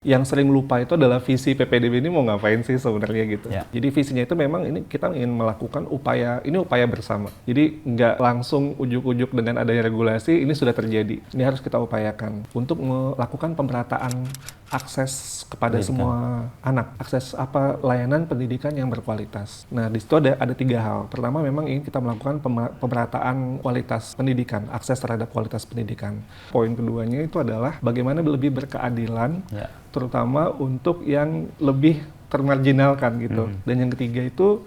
Yang sering lupa itu adalah visi PPDB ini mau ngapain sih sebenarnya gitu. Ya. Jadi visinya itu memang ini kita ingin melakukan upaya bersama. Jadi nggak langsung ujuk-ujuk dengan adanya regulasi ini sudah terjadi. Ini harus kita upayakan untuk melakukan pemerataan akses kepada semua anak, akses layanan pendidikan yang berkualitas. Nah di situ ada 3 hal. Pertama memang ingin kita melakukan pemerataan kualitas pendidikan, akses terhadap kualitas pendidikan. Poin keduanya itu adalah bagaimana lebih berkeadilan. Ya. Terutama untuk yang lebih termarginalkan gitu. Dan yang ketiga itu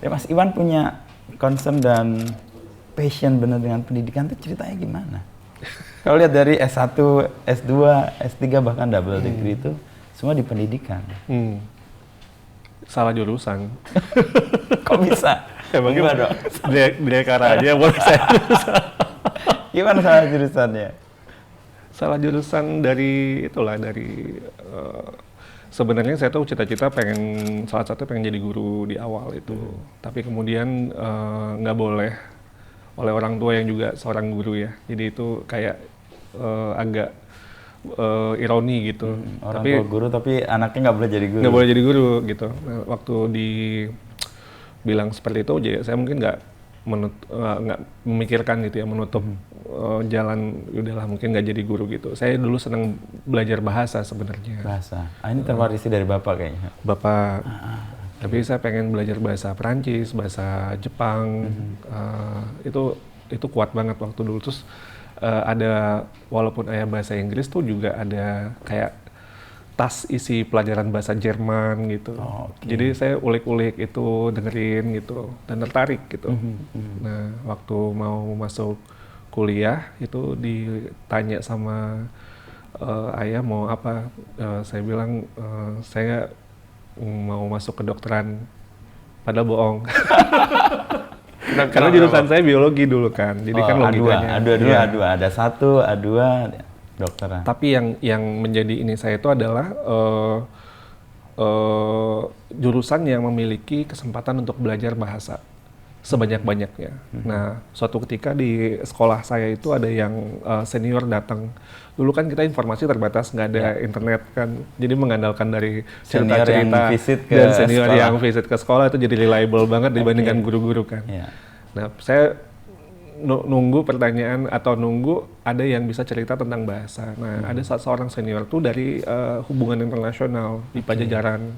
Ya, Mas Iwan punya concern dan passion benar dengan pendidikan itu ceritanya gimana? Kalau lihat dari S1, S2, S3 bahkan double degree itu semua di pendidikan. salah jurusan. Kok bisa? Emang Gimana dong? Direkara aja boleh saya jurusan. Gimana salah jurusannya? Salah jurusan dari sebenarnya saya tuh cita-cita salah satu pengen jadi guru di awal itu. Tapi kemudian nggak boleh oleh orang tua yang juga seorang guru ya. Jadi itu kayak agak ironi gitu. Orang tua guru tapi anaknya nggak boleh jadi guru. Nggak boleh jadi guru gitu. Nah, waktu dibilang seperti itu, saya mungkin nggak memikirkan gitu ya, menutup jalan, udahlah mungkin nggak jadi guru gitu. Saya dulu senang belajar bahasa sebenarnya. Bahasa. Ini terwarisi dari Bapak kayaknya. Bapak. Tapi saya pengen belajar bahasa Perancis, bahasa Jepang. Itu kuat banget waktu dulu. Terus ada, walaupun ayah bahasa Inggris tuh juga ada kayak tas isi pelajaran bahasa Jerman gitu. Jadi saya ulik-ulik itu, dengerin gitu, dan tertarik gitu. Nah, waktu mau masuk kuliah itu ditanya sama ayah mau apa. Saya bilang saya mau masuk kedokteran, padahal bohong. Karena jurusan saya biologi dulu kan, jadi kan logikanya. A2, ada 1, A2, dokteran. Tapi yang menjadi ini saya itu adalah jurusan yang memiliki kesempatan untuk belajar bahasa sebanyak-banyaknya. Nah, suatu ketika di sekolah saya itu ada yang senior datang. Dulu kan kita informasi terbatas, nggak ada internet kan, jadi mengandalkan dari cerita-cerita dan senior sekolah. Yang visit ke sekolah itu jadi reliable banget dibandingkan guru-guru kan. Nah, saya nunggu pertanyaan atau nunggu ada yang bisa cerita tentang bahasa. Nah, ada seorang senior tuh dari hubungan internasional di Pajajaran.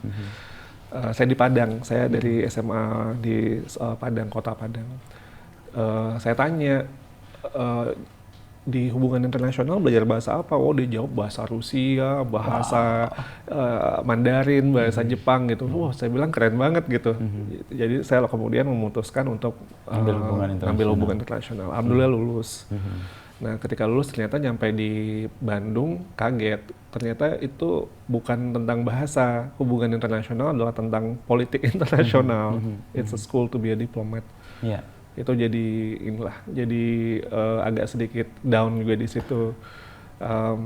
Saya di Padang, saya dari SMA di Padang, kota Padang. Saya tanya, di hubungan internasional belajar bahasa apa? Oh, dia jawab bahasa Rusia, bahasa Mandarin, bahasa Jepang gitu. Wah, saya bilang keren banget gitu. Jadi saya kemudian memutuskan untuk ambil hubungan internasional. Alhamdulillah lulus. Nah, ketika lulus ternyata nyampe di Bandung, kaget. Ternyata itu bukan tentang bahasa. Hubungan internasional adalah tentang politik internasional. It's a school to be a diplomat. Itu jadi agak sedikit down juga di situ.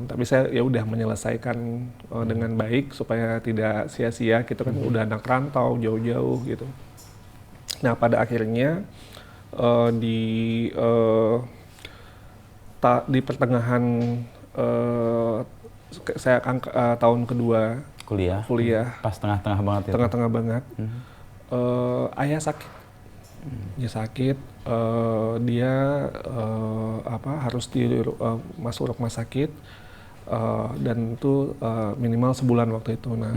Tapi saya ya udah menyelesaikan dengan baik supaya tidak sia-sia. Kita kan udah anak rantau jauh-jauh gitu. Nah, pada akhirnya di pertengahan saya tahun kedua kuliah pas tengah-tengah banget ya. Tengah-tengah banget. Ayah sakit. Dia sakit, dia harus masuk rumah sakit dan itu minimal sebulan waktu itu. Nah,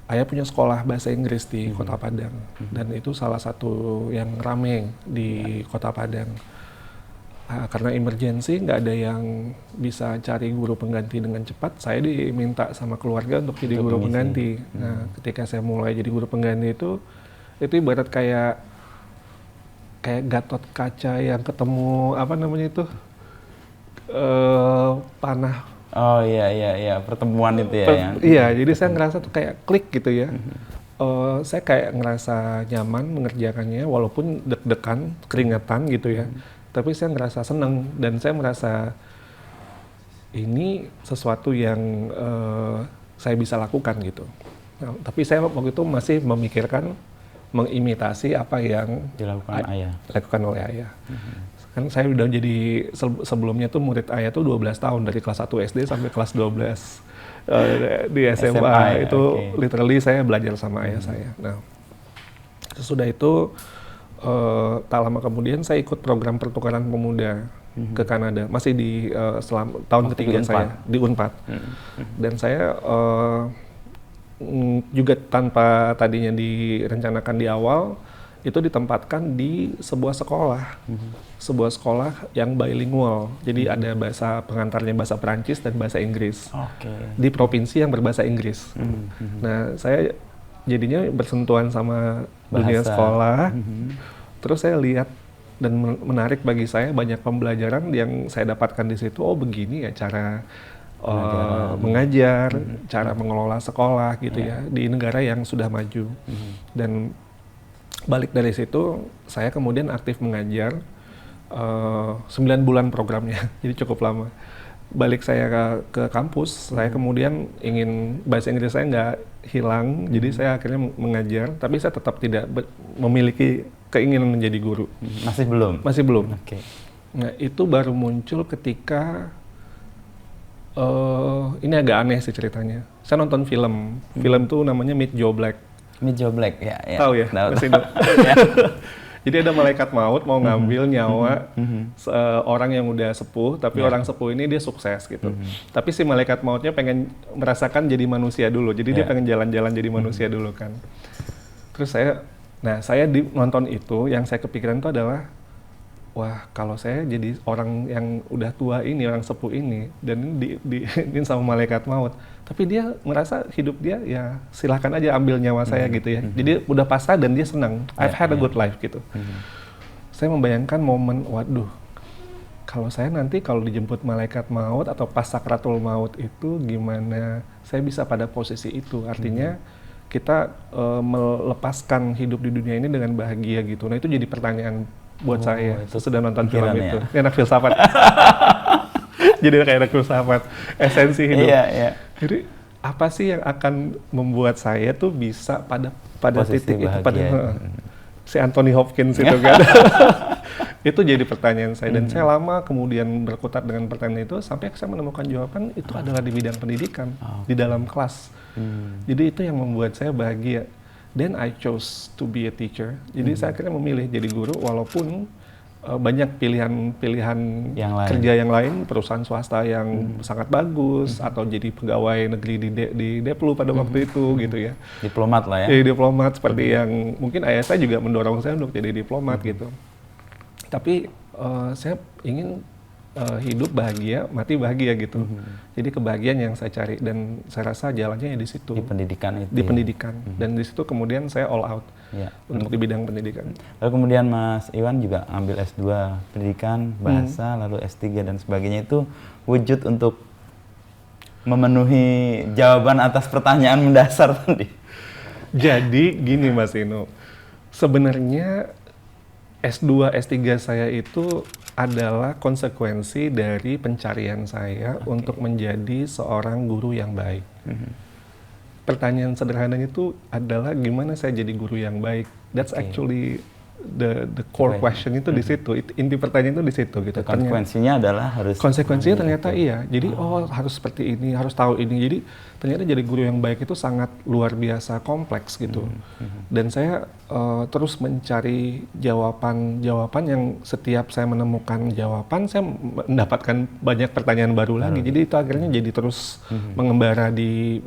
ayah punya sekolah bahasa Inggris di Kota Padang dan itu salah satu yang rame di Kota Padang. Karena emergency, nggak ada yang bisa cari guru pengganti dengan cepat, saya diminta sama keluarga untuk jadi guru pengganti. Nah, ketika saya mulai jadi guru pengganti itu ibarat kayak Gatot Kaca yang ketemu panah. Oh iya, pertemuan itu ya. Iya, jadi saya ngerasa tuh kayak klik gitu ya. Saya kayak ngerasa nyaman mengerjakannya walaupun deg-degan, keringetan gitu ya. Tapi saya ngerasa senang dan saya merasa ini sesuatu yang saya bisa lakukan gitu. Nah, tapi saya waktu itu masih memikirkan mengimitasi apa yang Dilakukan ayah. dilakukan oleh ayah. Kan saya udah jadi sebelumnya tuh murid ayah tuh 12 tahun dari kelas 1 SD sampai kelas 12 di SMA, SMA, itu oke. literally saya belajar sama ayah saya. Nah, sesudah itu tak lama kemudian saya ikut program pertukaran pemuda ke Kanada, masih di tahun Waktu ketiga di saya di Unpad. Dan saya juga tanpa tadinya direncanakan di awal, itu ditempatkan di sebuah sekolah yang bilingual. Jadi ada bahasa pengantarnya bahasa Perancis dan bahasa Inggris Oke. di provinsi yang berbahasa Inggris. Nah, saya jadinya bersentuhan sama dunia Bahasa. sekolah. Terus saya lihat dan menarik bagi saya banyak pembelajaran yang saya dapatkan di situ. Oh, begini ya cara mengajar, cara mengelola sekolah gitu ya di negara yang sudah maju. Dan balik dari situ, saya kemudian aktif mengajar 9 bulan programnya, jadi cukup lama. Balik saya ke kampus, saya kemudian ingin bahasa Inggris saya nggak hilang, jadi saya akhirnya mengajar, tapi saya tetap tidak memiliki keinginan menjadi guru. Masih belum? Masih belum. Oke. Nah, itu baru muncul ketika, ini agak aneh sih ceritanya. Saya nonton film tuh namanya Meet Joe Black. Meet Joe Black, ya. Tahu ya? Tahu. Mas Indo? Jadi ada malaikat maut mau ngambil nyawa orang yang udah sepuh, tapi orang sepuh ini dia sukses gitu. Tapi si malaikat mautnya pengen merasakan jadi manusia dulu, jadi dia pengen jalan-jalan jadi manusia dulu kan. Terus saya nonton itu, yang saya kepikiran itu adalah, wah kalau saya jadi orang yang udah tua ini, orang sepuh ini, dan ini sama malaikat maut, tapi dia merasa hidup dia ya silahkan aja ambil nyawa saya gitu ya. Jadi udah pasrah dan dia senang. I've had a good life gitu. Saya membayangkan momen, waduh, kalau saya nanti kalau dijemput malaikat maut atau pas sakratul maut itu gimana saya bisa pada posisi itu. Artinya kita melepaskan hidup di dunia ini dengan bahagia gitu. Nah itu jadi pertanyaan buat saya sudah nonton film itu. Ini anak filsafat. Jadi kayak anak filsafat, esensi hidup. Jadi apa sih yang akan membuat saya tuh bisa pada posisi titik itu, bahagia. si Anthony Hopkins itu kan. Itu jadi pertanyaan saya, dan saya lama kemudian berkutat dengan pertanyaan itu sampai saya menemukan jawaban itu adalah di bidang pendidikan, di dalam kelas. Jadi itu yang membuat saya bahagia. Then I chose to be a teacher. Jadi saya akhirnya memilih jadi guru walaupun banyak pilihan kerja yang lain, perusahaan swasta yang sangat bagus atau jadi pegawai negeri di Deplu pada waktu itu gitu ya. Diplomat lah ya. Jadi diplomat seperti yang mungkin ayah saya juga mendorong saya untuk jadi diplomat gitu. Tapi saya ingin hidup bahagia, mati bahagia gitu. Jadi kebahagiaan yang saya cari, dan saya rasa jalannya ya di situ. Di pendidikan itu. Di pendidikan. Dan di situ kemudian saya all out untuk di bidang pendidikan. Lalu kemudian Mas Iwan juga ambil S2 pendidikan, bahasa, lalu S3 dan sebagainya. Itu wujud untuk memenuhi jawaban atas pertanyaan mendasar tadi. Jadi gini Mas Ino, sebenarnya S2, S3 saya itu adalah konsekuensi dari pencarian saya untuk menjadi seorang guru yang baik. Pertanyaan sederhananya itu adalah gimana saya jadi guru yang baik. That's actually the core question itu di situ. Inti pertanyaan itu di situ gitu. Konsekuensinya adalah harus. Konsekuensinya ternyata iya. Jadi harus seperti ini, harus tahu ini. Jadi ternyata jadi guru yang baik itu sangat luar biasa kompleks gitu. Dan saya terus mencari jawaban yang setiap saya menemukan jawaban, saya mendapatkan banyak pertanyaan baru lagi. Jadi itu akhirnya jadi terus mengembara di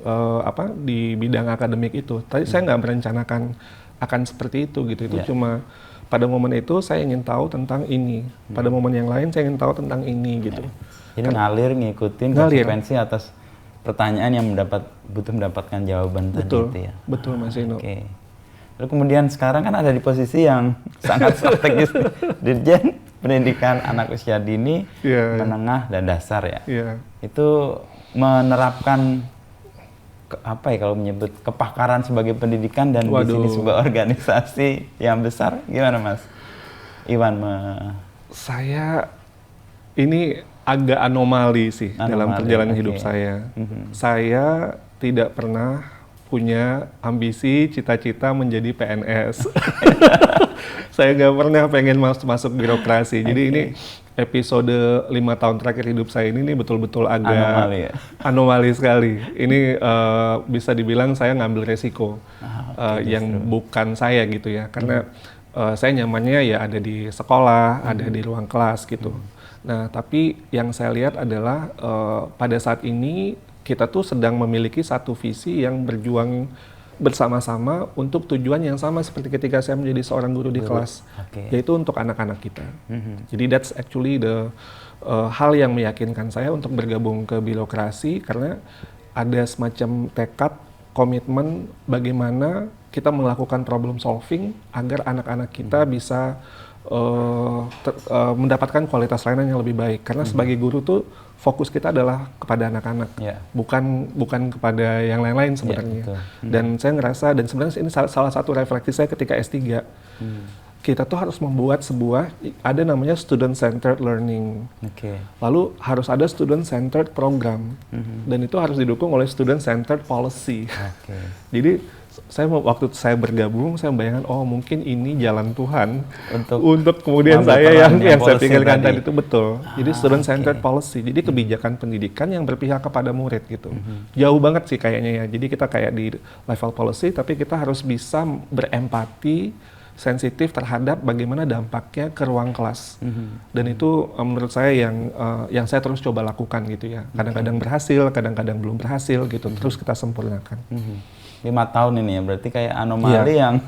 bidang akademik itu. Tadi saya nggak merencanakan akan seperti itu gitu. Itu cuma pada momen itu saya ingin tahu tentang ini. Pada momen yang lain saya ingin tahu tentang ini gitu. Jadi ngalir ngikutin konsekuensi atas pertanyaan yang butuh mendapatkan jawaban tadi itu ya. Betul Mas Ino. Oke. Lalu kemudian sekarang kan ada di posisi yang sangat strategis, Dirjen Pendidikan Anak Usia Dini, Menengah dan Dasar ya. Itu menerapkan kalau menyebut kepakaran sebagai pendidikan dan di sini sebuah organisasi yang besar, gimana Mas Iwan? Saya ini agak anomali sih dalam perjalanan hidup saya. Saya tidak pernah punya ambisi, cita-cita menjadi PNS. Saya nggak pernah pengen masuk birokrasi. Jadi ini episode 5 tahun terakhir hidup saya ini betul-betul agak anomali sekali. Ini bisa dibilang saya ngambil resiko yang bukan saya gitu ya. Karena saya nyamannya ya ada di sekolah, ada di ruang kelas gitu. Nah, tapi yang saya lihat adalah pada saat ini kita tuh sedang memiliki satu visi yang berjuang bersama-sama untuk tujuan yang sama seperti ketika saya menjadi seorang guru di kelas, yaitu untuk anak-anak kita. Jadi that's actually the hal yang meyakinkan saya untuk bergabung ke birokrasi, karena ada semacam tekad, komitmen bagaimana kita melakukan problem solving agar anak-anak kita bisa mendapatkan kualitas layanan yang lebih baik. Karena sebagai guru tuh fokus kita adalah kepada anak-anak, bukan kepada yang lain-lain sebenarnya. Dan saya ngerasa, dan sebenarnya ini salah satu refleksi saya ketika S3. Kita tuh harus membuat ada namanya student-centered learning. Lalu harus ada student-centered program. Dan itu harus didukung oleh student-centered policy. Jadi waktu saya bergabung, saya membayangkan, oh mungkin ini jalan Tuhan untuk kemudian saya yang saya pikirkan tadi itu betul. Jadi student-centered policy, jadi kebijakan pendidikan yang berpihak kepada murid gitu. Jauh banget sih kayaknya ya. Jadi kita kayak di level policy, tapi kita harus bisa berempati, sensitif terhadap bagaimana dampaknya ke ruang kelas. Dan itu menurut saya yang saya terus coba lakukan gitu ya. Kadang-kadang berhasil, kadang-kadang belum berhasil gitu. Terus kita sempurnakan. 5 tahun ini ya, berarti kayak anomali yang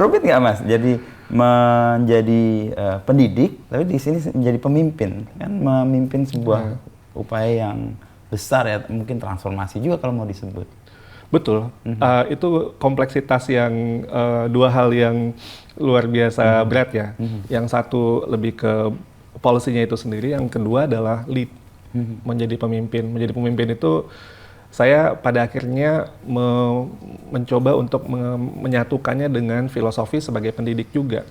rumit nggak Mas? Jadi menjadi pendidik, tapi di sini menjadi pemimpin, kan memimpin sebuah upaya yang besar ya, mungkin transformasi juga kalau mau disebut. Betul, itu kompleksitas yang dua hal yang luar biasa berat ya. Yang satu lebih ke policy-nya itu sendiri, yang kedua adalah lead, menjadi pemimpin. Menjadi pemimpin itu saya pada akhirnya mencoba untuk menyatukannya dengan filosofi sebagai pendidik juga.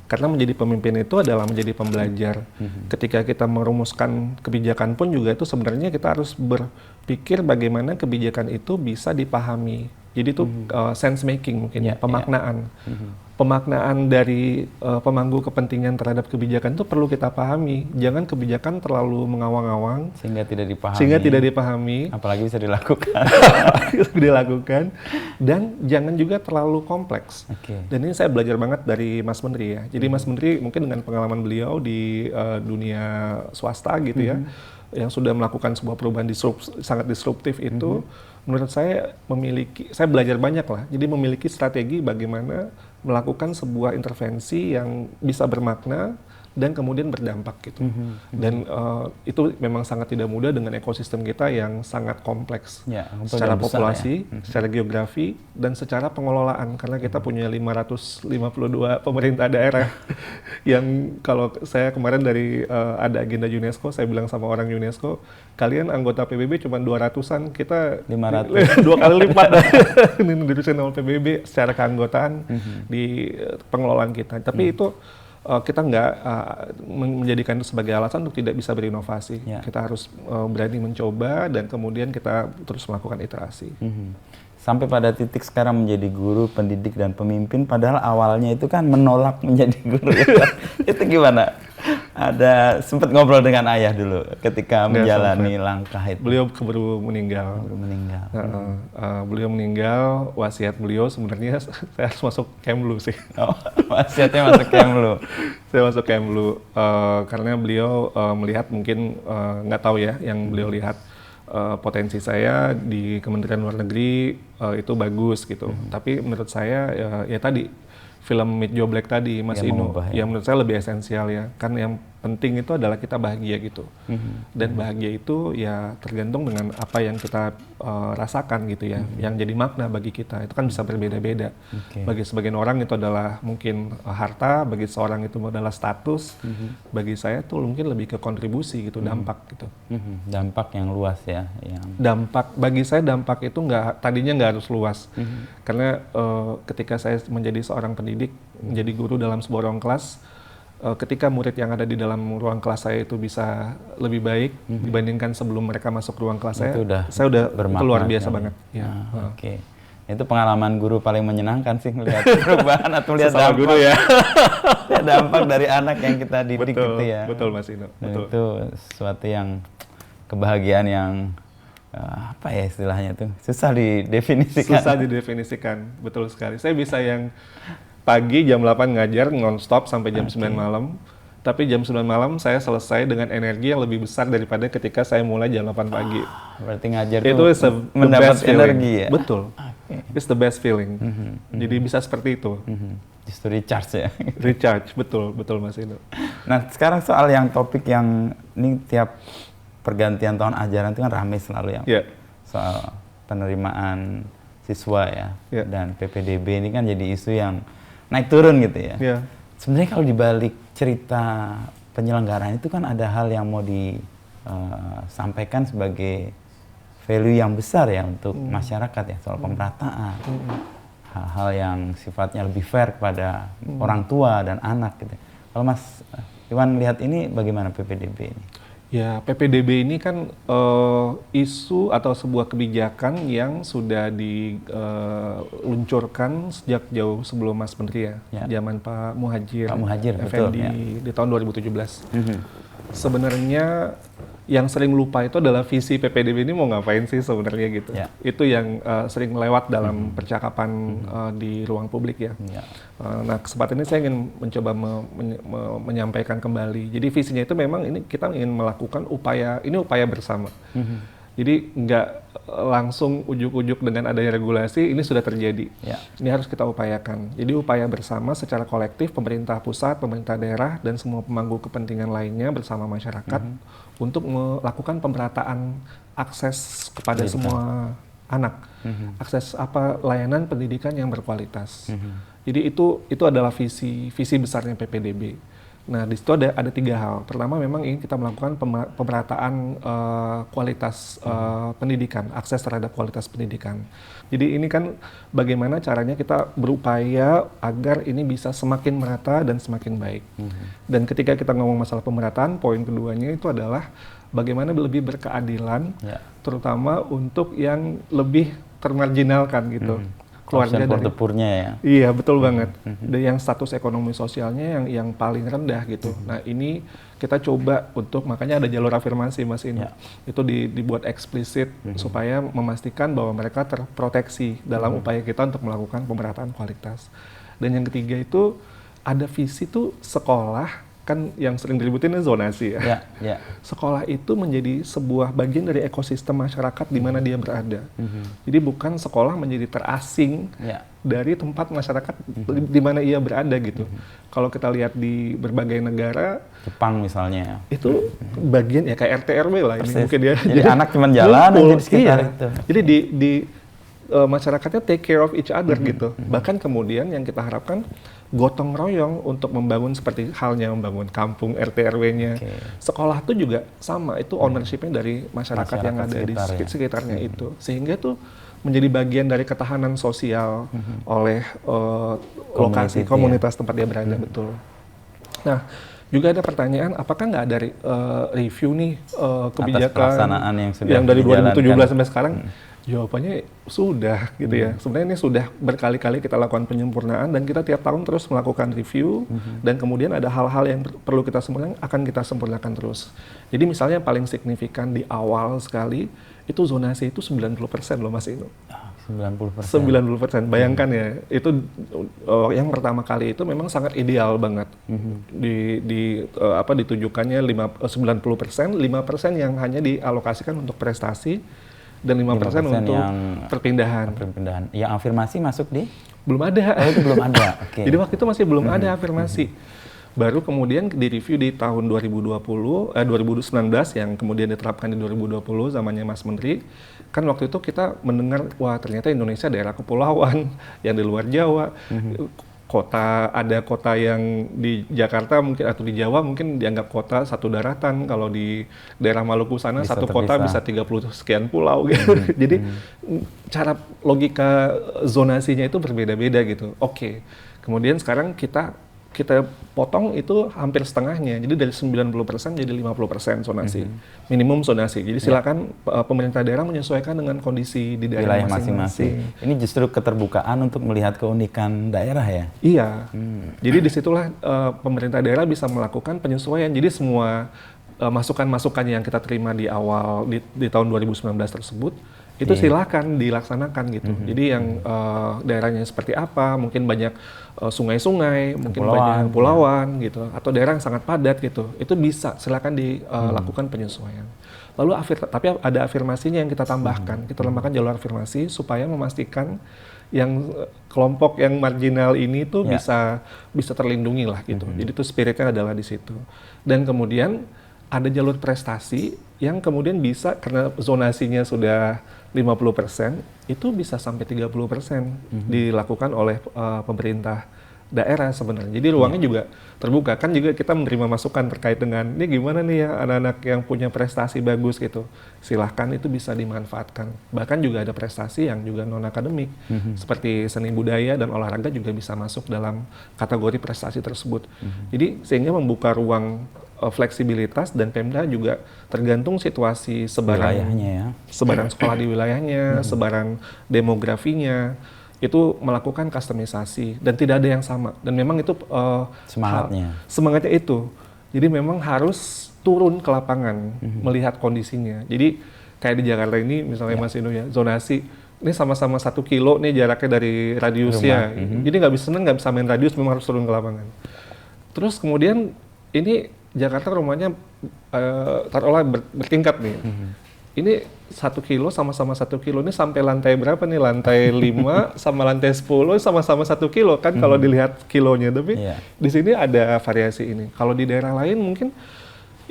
Karena menjadi pemimpin itu adalah menjadi pembelajar. Ketika kita merumuskan kebijakan pun juga itu sebenarnya kita harus berpikir bagaimana kebijakan itu bisa dipahami. Jadi itu sense making mungkin ya, pemaknaan. Pemaknaan dari pemangku kepentingan terhadap kebijakan itu perlu kita pahami. Jangan kebijakan terlalu mengawang-awang sehingga tidak dipahami. Apalagi bisa dilakukan. Dan jangan juga terlalu kompleks. Dan ini saya belajar banget dari Mas Menteri ya. Jadi Mas Menteri mungkin dengan pengalaman beliau di dunia swasta gitu ya, yang sudah melakukan sebuah perubahan sangat disruptif itu, menurut saya saya belajar banyak lah. Jadi memiliki strategi bagaimana melakukan sebuah intervensi yang bisa bermakna dan kemudian berdampak gitu. Dan itu memang sangat tidak mudah dengan ekosistem kita yang sangat kompleks secara populasi, secara geografi, dan secara pengelolaan. Karena kita punya 552 pemerintah daerah yang kalau saya kemarin dari ada agenda UNESCO, saya bilang sama orang UNESCO, kalian anggota PBB cuma 200-an, kita 500. 2 kali lipat dari channel PBB secara keanggotaan di pengelolaan kita. Tapi itu kita nggak menjadikan itu sebagai alasan untuk tidak bisa berinovasi. Kita harus berani mencoba dan kemudian kita terus melakukan iterasi. Sampai pada titik sekarang menjadi guru, pendidik, dan pemimpin, padahal awalnya itu kan menolak menjadi guru. Itu gimana? Ada sempat ngobrol dengan ayah dulu ketika menjalani langkah itu. Beliau keburu meninggal. Beliau meninggal, wasiat beliau sebenarnya saya harus masuk Kemlu sih. Wasiatnya masuk Kemlu. Saya masuk Kemlu karena beliau melihat mungkin nggak tahu ya, yang beliau lihat potensi saya di Kementerian Luar Negeri itu bagus gitu. Tapi menurut saya ya tadi film Meet Joe Black tadi, Mas Inu, yang menurut saya lebih esensial ya. Kan yang penting itu adalah kita bahagia gitu. Dan bahagia itu ya tergantung dengan apa yang kita rasakan gitu ya. Yang jadi makna bagi kita, itu kan bisa berbeda-beda. Bagi sebagian orang itu adalah mungkin harta, bagi seorang itu adalah status. Bagi saya tuh mungkin lebih ke kontribusi gitu, dampak gitu. Dampak yang luas ya. Dampak, bagi saya dampak itu tadinya nggak harus luas. Karena ketika saya menjadi seorang pendidik, menjadi guru dalam sebuah ruang kelas, ketika murid yang ada di dalam ruang kelas saya itu bisa lebih baik dibandingkan sebelum mereka masuk ruang kelas saya udah itu luar biasa banget. Ya. Oke. Itu pengalaman guru paling menyenangkan sih melihat perubahan atau lihat dampak guru ya. lihat dampak dari anak yang kita didik betul, gitu ya. Betul Mas Ino. Betul. Itu sesuatu yang kebahagiaan yang apa ya istilahnya tuh susah didefinisikan. Betul sekali. Saya bisa yang pagi jam 8 ngajar non-stop sampai jam 9 malam. Tapi jam 9 malam saya selesai dengan energi yang lebih besar daripada ketika saya mulai jam 8 pagi. Berarti ngajar itu mendapat energi ya? Betul. It's the best feeling. Jadi bisa seperti itu. Justru recharge ya? Recharge, betul Mas Ino. Nah sekarang soal yang topik yang ini tiap pergantian tahun ajaran itu kan ramai selalu yang soal penerimaan siswa ya. Dan PPDB ini kan jadi isu yang naik turun gitu ya. Sebenarnya kalau dibalik cerita penyelenggaraan itu kan ada hal yang mau disampaikan sebagai value yang besar ya untuk masyarakat ya soal pemerataan, hal-hal yang sifatnya lebih fair kepada orang tua dan anak gitu. Kalau Mas Iwan lihat ini bagaimana PPDB ini? Ya, PPDB ini kan isu atau sebuah kebijakan yang sudah diluncurkan sejak jauh sebelum Mas Menteri ya. Zaman Pak Muhadjir Effendi di tahun 2017. Sebenarnya yang sering lupa itu adalah visi PPDB ini mau ngapain sih sebenarnya gitu. Itu yang sering lewat dalam percakapan di ruang publik ya. Nah, kesempatan ini saya ingin mencoba menyampaikan kembali. Jadi visinya itu memang ini kita ingin melakukan upaya bersama. Jadi nggak langsung ujuk-ujuk dengan adanya regulasi ini sudah terjadi. Ini harus kita upayakan. Jadi upaya bersama secara kolektif pemerintah pusat, pemerintah daerah dan semua pemangku kepentingan lainnya bersama masyarakat untuk melakukan pemerataan akses kepada semua anak. Akses layanan pendidikan yang berkualitas. Jadi itu adalah visi besarnya PPDB. Nah, di situ ada 3 hal. Pertama, memang ingin kita melakukan pemerataan kualitas pendidikan, akses terhadap kualitas pendidikan. Jadi ini kan bagaimana caranya kita berupaya agar ini bisa semakin merata dan semakin baik. Dan ketika kita ngomong masalah pemerataan, poin keduanya itu adalah bagaimana lebih berkeadilan, terutama untuk yang lebih termarginalkan gitu. Keluarga dari dapurnya ya. Iya, betul banget. Dan yang status ekonomi sosialnya yang paling rendah gitu. Nah, ini kita coba untuk makanya ada jalur afirmasi Mas Ino. Itu dibuat eksplisit supaya memastikan bahwa mereka terproteksi dalam upaya kita untuk melakukan pemerataan kualitas. Dan yang ketiga itu ada visi tuh sekolah kan yang sering diributin zonasi ya. Sekolah itu menjadi sebuah bagian dari ekosistem masyarakat di mana dia berada. Jadi bukan sekolah menjadi terasing dari tempat masyarakat di mana ia berada gitu. Kalau kita lihat di berbagai negara, Jepang misalnya, itu bagian ya kayak RT RW lah ini mungkin dia. Jadi anak cuma jalan aja di sekitar itu. Jadi di masyarakatnya take care of each other gitu. Bahkan kemudian yang kita harapkan gotong royong untuk membangun seperti halnya membangun kampung RT RW-nya. Sekolah itu juga sama, itu ownership-nya dari masyarakat yang ada di sekitarnya itu. Sehingga itu menjadi bagian dari ketahanan sosial oleh lokasi, komunitas tempat dia berada, betul. Nah, juga ada pertanyaan, apakah nggak ada review nih kebijakan yang dari 2017 sampai sekarang? Jawabannya sudah gitu ya. Sebenarnya ini sudah berkali-kali kita lakukan penyempurnaan dan kita tiap tahun terus melakukan review dan kemudian ada hal-hal yang perlu kita sempurnakan akan kita sempurnakan terus. Jadi misalnya yang paling signifikan di awal sekali itu zonasi itu 90% loh Mas Ino. 90%. 90%. Bayangkan ya, itu yang pertama kali itu memang sangat ideal banget. Ditujukannya 90%, 5% yang hanya dialokasikan untuk prestasi dan 5% untuk perpindahan. Yang afirmasi masuk di? Belum ada. Oh, itu belum ada. Jadi waktu itu masih belum ada afirmasi. Baru kemudian direview di tahun 2019 yang kemudian diterapkan di 2020 zamannya Mas Menteri. Kan waktu itu kita mendengar, wah ternyata Indonesia daerah kepulauan yang di luar Jawa. Ada kota yang di Jakarta mungkin atau di Jawa mungkin dianggap kota satu daratan, kalau di daerah Maluku sana bisa satu kota bisa 30 sekian pulau gitu. Jadi cara logika zonasinya itu berbeda-beda gitu. Kemudian sekarang kita kita potong itu hampir setengahnya. Jadi dari 90% jadi 50% zonasi. Minimum zonasi. Jadi silakan pemerintah daerah menyesuaikan dengan kondisi di daerah wilayah masing-masing. Ini justru keterbukaan untuk melihat keunikan daerah ya? Iya. Jadi disitulah pemerintah daerah bisa melakukan penyesuaian. Jadi semua masukan-masukan yang kita terima di awal di tahun 2019 tersebut itu silakan dilaksanakan gitu. Jadi yang daerahnya seperti apa, mungkin banyak sungai-sungai, mungkin banyak pulauan gitu, atau daerah yang sangat padat gitu, itu bisa silakan dilakukan penyesuaian. Lalu tapi ada afirmasinya yang kita tambahkan, kita tambahkan jalur afirmasi supaya memastikan yang kelompok yang marginal ini tuh bisa terlindungi lah gitu. Jadi itu spiritnya adalah di situ. Dan kemudian ada jalur prestasi yang kemudian bisa karena zonasinya sudah 50%, itu bisa sampai 30% dilakukan oleh pemerintah daerah sebenarnya. Jadi ruangnya juga terbuka. Kan juga kita menerima masukan terkait dengan ini gimana nih ya anak-anak yang punya prestasi bagus gitu. Silahkan itu bisa dimanfaatkan. Bahkan juga ada prestasi yang juga non-akademik. Seperti seni budaya dan olahraga juga bisa masuk dalam kategori prestasi tersebut. Jadi sehingga membuka ruang fleksibilitas dan Pemda juga tergantung situasi sebaran sekolah di wilayahnya, sebaran demografinya, itu melakukan kustomisasi dan tidak ada yang sama. Dan memang itu semangatnya itu. Jadi memang harus turun ke lapangan melihat kondisinya. Jadi kayak di Jakarta ini misalnya Mas Inu ya, zonasi ini sama-sama 1 kilo nih jaraknya dari radiusnya. Jadi nggak bisa main radius, memang harus turun ke lapangan. Terus kemudian ini Jakarta rumahnya taruhlah bertingkat nih. Ini 1 kilo sama-sama 1 kilo ini sampai lantai berapa nih? Lantai 5 sama lantai 10 sama-sama 1 kilo kan kalau dilihat kilonya. Tapi di sini ada variasi ini. Kalau di daerah lain mungkin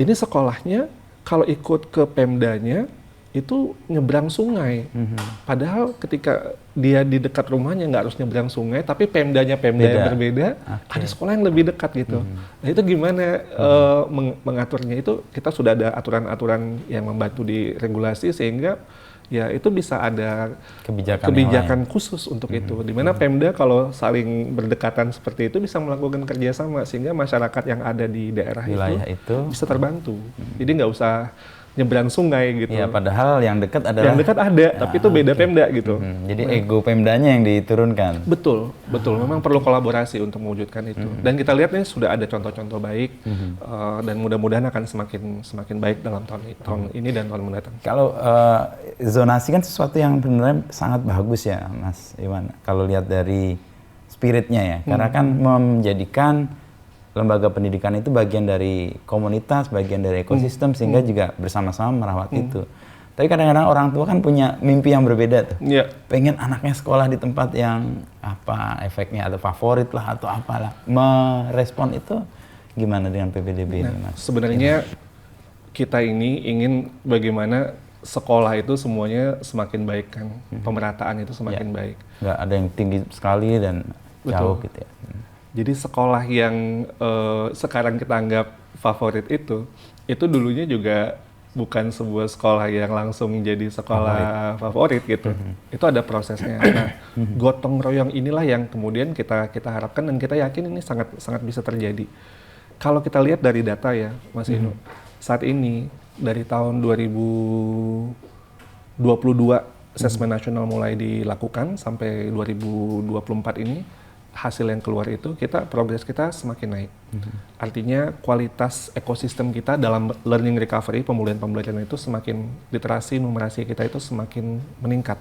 ini sekolahnya kalau ikut ke Pemdanya itu nyebrang sungai. Padahal ketika dia di dekat rumahnya nggak harus nyebrang sungai, tapi Pemdanya yang berbeda, ada sekolah yang lebih dekat gitu. Nah itu gimana mengaturnya itu kita sudah ada aturan-aturan yang membantu di regulasi sehingga ya itu bisa ada kebijakan khusus untuk itu. Dimana Pemda kalau saling berdekatan seperti itu bisa melakukan kerjasama sehingga masyarakat yang ada di daerah itu bisa terbantu. Jadi nggak usah nyebrang sungai gitu. Ya, padahal yang dekat adalah tapi itu beda Pemda gitu. Jadi ego Pemdanya yang diturunkan. Betul. Memang perlu kolaborasi untuk mewujudkan itu. Dan kita lihat nih sudah ada contoh-contoh baik dan mudah-mudahan akan semakin baik dalam tahun ini dan tahun mendatang. Kalau zonasi kan sesuatu yang benar-benar sangat bagus ya, Mas Iwan. Kalau lihat dari spiritnya ya, karena kan menjadikan lembaga pendidikan itu bagian dari komunitas, bagian dari ekosistem, sehingga juga bersama-sama merawat itu. Tapi kadang-kadang orang tua kan punya mimpi yang berbeda tuh. Pengen anaknya sekolah di tempat yang apa efeknya atau favorit lah atau apalah. Merespon itu gimana dengan PPDB ini, Mas? Sebenarnya kita ini ingin bagaimana sekolah itu semuanya semakin baik kan, pemerataan itu semakin baik. Nggak ada yang tinggi sekali dan jauh gitu ya. Jadi sekolah yang sekarang kita anggap favorit itu dulunya juga bukan sebuah sekolah yang langsung jadi sekolah favorit gitu. Itu ada prosesnya. Nah, gotong royong inilah yang kemudian kita harapkan dan kita yakin ini sangat bisa terjadi. Kalau kita lihat dari data ya, Mas Inu, saat ini dari tahun 2022 asesmen nasional mulai dilakukan sampai 2024 ini hasil yang keluar itu progres kita semakin naik. Artinya kualitas ekosistem kita dalam learning recovery, pemulihan pembelajaran itu semakin literasi, numerasi kita itu semakin meningkat.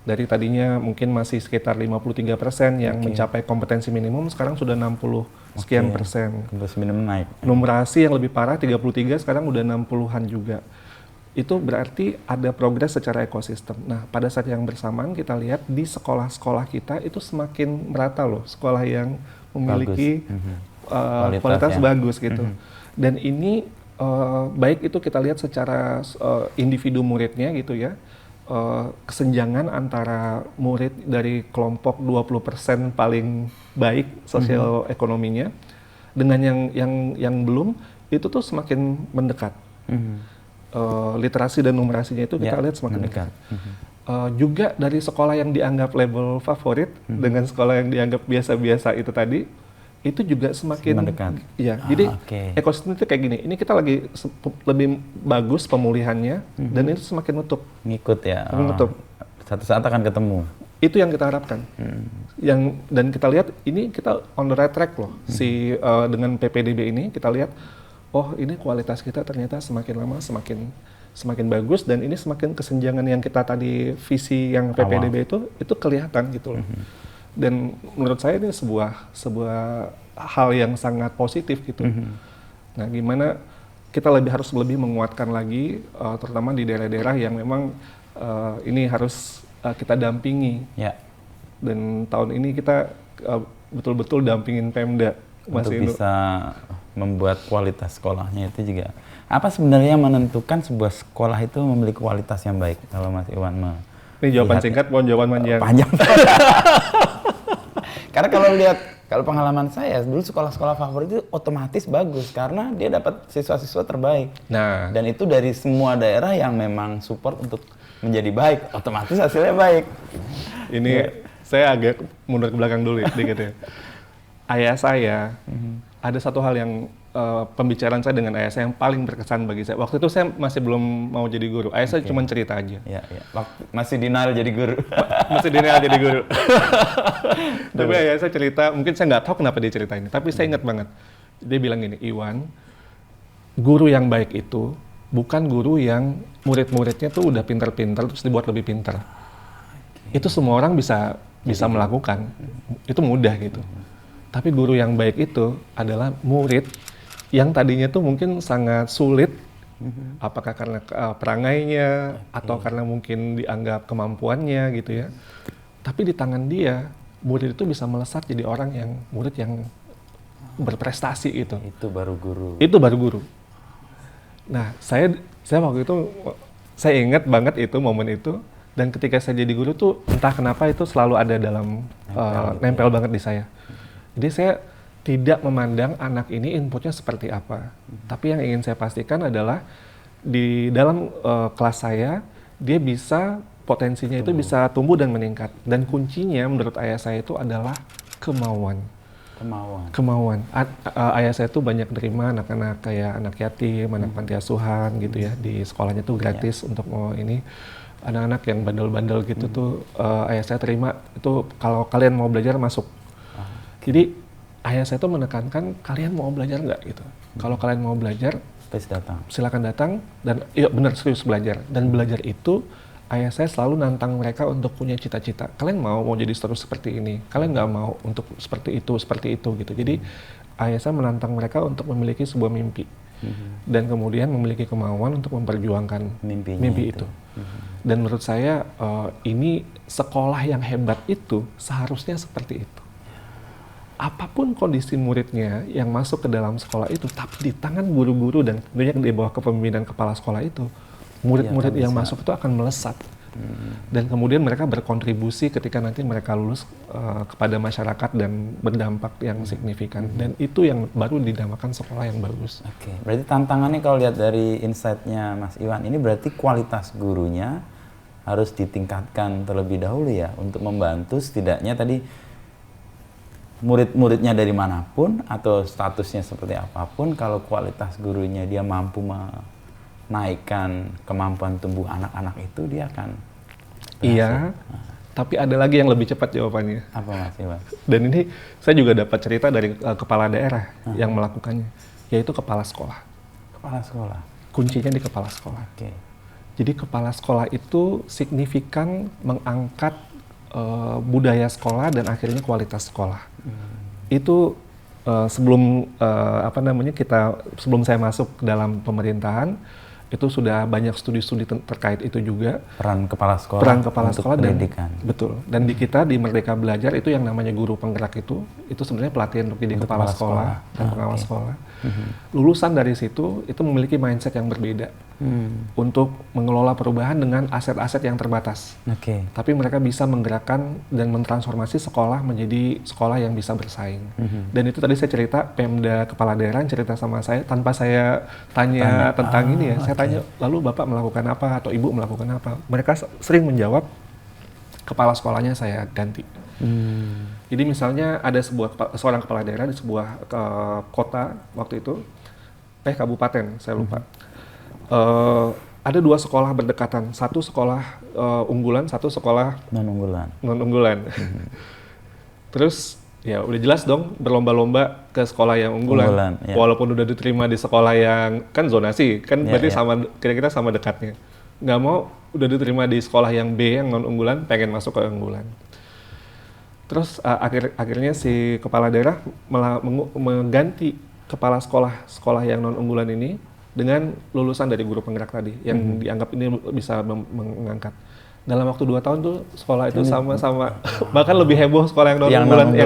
Dari tadinya mungkin masih sekitar 53% yang mencapai kompetensi minimum, sekarang sudah 60 sekian persen. Kompetensi minimum naik. Numerasi yang lebih parah 33, sekarang udah 60-an juga. Itu berarti ada progres secara ekosistem. Nah, pada saat yang bersamaan kita lihat di sekolah-sekolah kita itu semakin merata loh, sekolah yang memiliki kualitas bagus gitu. Dan ini baik itu kita lihat secara individu muridnya gitu ya, kesenjangan antara murid dari kelompok 20% paling baik sosial ekonominya dengan yang belum, itu tuh semakin mendekat. Literasi dan numerasinya itu kita lihat semakin dekat. Juga dari sekolah yang dianggap label favorit dengan sekolah yang dianggap biasa-biasa itu tadi, itu juga semakin mendekat. ya. Jadi Oke. ekosistem itu kayak gini. Ini kita lagi lebih bagus pemulihannya dan itu semakin nutup. Ngikut ya. Nutup. Satu saat akan ketemu. Itu yang kita harapkan. Dan kita lihat ini kita on the right track loh. Dengan PPDB ini kita lihat oh ini kualitas kita ternyata semakin lama semakin bagus dan ini semakin kesenjangan yang kita tadi visi yang PPDB itu kelihatan gitu loh. Dan menurut saya ini sebuah hal yang sangat positif gitu. Nah, gimana kita harus lebih menguatkan lagi, terutama di daerah-daerah yang memang ini harus kita dampingi. Ya. Dan tahun ini kita betul-betul dampingin Pemda, Mas Untuk Inu. bisa membuat kualitas sekolahnya itu juga. Apa sebenarnya yang menentukan sebuah sekolah itu memiliki kualitas yang baik? Kalau Mas Iwan Ini jawaban singkat, mohon jawaban panjang. panjang. Karena kalau pengalaman saya dulu sekolah-sekolah favorit itu otomatis bagus karena dia dapat siswa-siswa terbaik. Nah, Dan itu dari semua daerah yang memang support untuk menjadi baik, otomatis hasilnya baik. ini saya agak mundur ke belakang dulu ya, sedikit ya. Ayah saya, ada satu hal yang pembicaraan saya dengan ayah saya yang paling berkesan bagi saya. Waktu itu saya masih belum mau jadi guru. Ayah saya cuma cerita aja. Ya. Masih denial jadi guru. Masih denial jadi guru. Tapi ayah saya cerita, mungkin saya nggak tahu kenapa dia cerita ini, tapi saya ingat banget. Dia bilang gini, Iwan, guru yang baik itu bukan guru yang murid-muridnya tuh udah pintar-pintar terus dibuat lebih pintar. Itu semua orang bisa melakukan. Itu mudah gitu. Tapi guru yang baik itu adalah murid yang tadinya tuh mungkin sangat sulit, apakah karena perangainya atau karena mungkin dianggap kemampuannya gitu ya. Tapi di tangan dia, murid itu bisa melesat jadi murid yang berprestasi itu. Itu baru guru. Itu baru guru. Nah, saya waktu itu saya ingat banget itu momen itu, dan ketika saya jadi guru tuh entah kenapa itu selalu ada dalam nempel banget di saya. Jadi saya tidak memandang anak ini inputnya seperti apa. Tapi yang ingin saya pastikan adalah di dalam kelas saya, dia bisa, potensinya itu bisa tumbuh dan meningkat. Dan kuncinya menurut ayah saya itu adalah kemauan. Ayah saya tuh banyak nerima anak-anak kayak anak yatim, anak panti asuhan gitu ya. Di sekolahnya tuh gratis untuk ini. Anak-anak yang bandel-bandel gitu tuh ayah saya terima. Itu kalau kalian mau belajar masuk. Jadi ayah saya tuh menekankan kalian mau belajar nggak gitu. Kalau kalian mau belajar, silakan datang dan yuk bener serius belajar. Dan belajar itu ayah saya selalu nantang mereka untuk punya cita-cita. Kalian mau jadi terus seperti ini. Kalian nggak mau untuk seperti itu gitu. Jadi ayah saya menantang mereka untuk memiliki sebuah mimpi. Dan kemudian memiliki kemauan untuk memperjuangkan mimpi itu. Dan menurut saya ini sekolah yang hebat itu seharusnya seperti itu. Apapun kondisi muridnya yang masuk ke dalam sekolah itu, tapi di tangan guru-guru dan tentunya di bawah kepemimpinan kepala sekolah itu, murid-murid yang masuk itu akan melesat. Dan kemudian mereka berkontribusi ketika nanti mereka lulus kepada masyarakat dan berdampak yang signifikan. Dan itu yang baru dinamakan sekolah yang bagus. Oke, berarti tantangannya kalau lihat dari insight-nya Mas Iwan, ini berarti kualitas gurunya harus ditingkatkan terlebih dahulu ya, untuk membantu setidaknya tadi murid-muridnya dari manapun atau statusnya seperti apapun, kalau kualitas gurunya dia mampu menaikkan kemampuan tumbuh anak-anak itu, dia akan berhasil. Iya, tapi ada lagi yang lebih cepat jawabannya. Apa Mas Iwan? Dan ini saya juga dapat cerita dari kepala daerah yang melakukannya, yaitu kepala sekolah. Kepala sekolah? Kuncinya di kepala sekolah. Oke. Jadi kepala sekolah itu signifikan mengangkat budaya sekolah dan akhirnya kualitas sekolah. Itu sebelum sebelum saya masuk ke dalam pemerintahan, itu sudah banyak studi-studi terkait itu juga. Peran kepala sekolah. Peran kepala sekolah pendidikan. Betul. Dan di kita di Merdeka Belajar itu yang namanya guru penggerak itu sebenarnya pelatihan untuk jadi kepala sekolah dan pengawas sekolah. Lulusan dari situ itu memiliki mindset yang berbeda untuk mengelola perubahan dengan aset-aset yang terbatas. Tapi mereka bisa menggerakkan dan mentransformasi sekolah menjadi sekolah yang bisa bersaing. Dan itu tadi saya cerita, Pemda kepala daerah cerita sama saya tanpa saya tanya tentang ini ya. Saya tanya, lalu Bapak melakukan apa atau Ibu melakukan apa? Mereka sering menjawab, kepala sekolahnya saya ganti. Jadi misalnya ada seorang kepala daerah di sebuah kota waktu itu, kabupaten, saya lupa. Ada 2 sekolah berdekatan, satu sekolah unggulan, satu sekolah non-unggulan. Terus ya udah jelas dong berlomba-lomba ke sekolah yang unggulan. Ya. Walaupun udah diterima di sekolah yang kan zonasi, kan berarti sama kira-kira sama dekatnya. Nggak mau udah diterima di sekolah yang B yang non-unggulan, pengen masuk ke unggulan. Terus akhirnya si kepala daerah mengganti kepala sekolah yang non-unggulan ini dengan lulusan dari guru penggerak tadi yang dianggap ini bisa mengangkat. Dalam waktu 2 tahun tuh sekolah itu sama-sama bahkan lebih heboh sekolah yang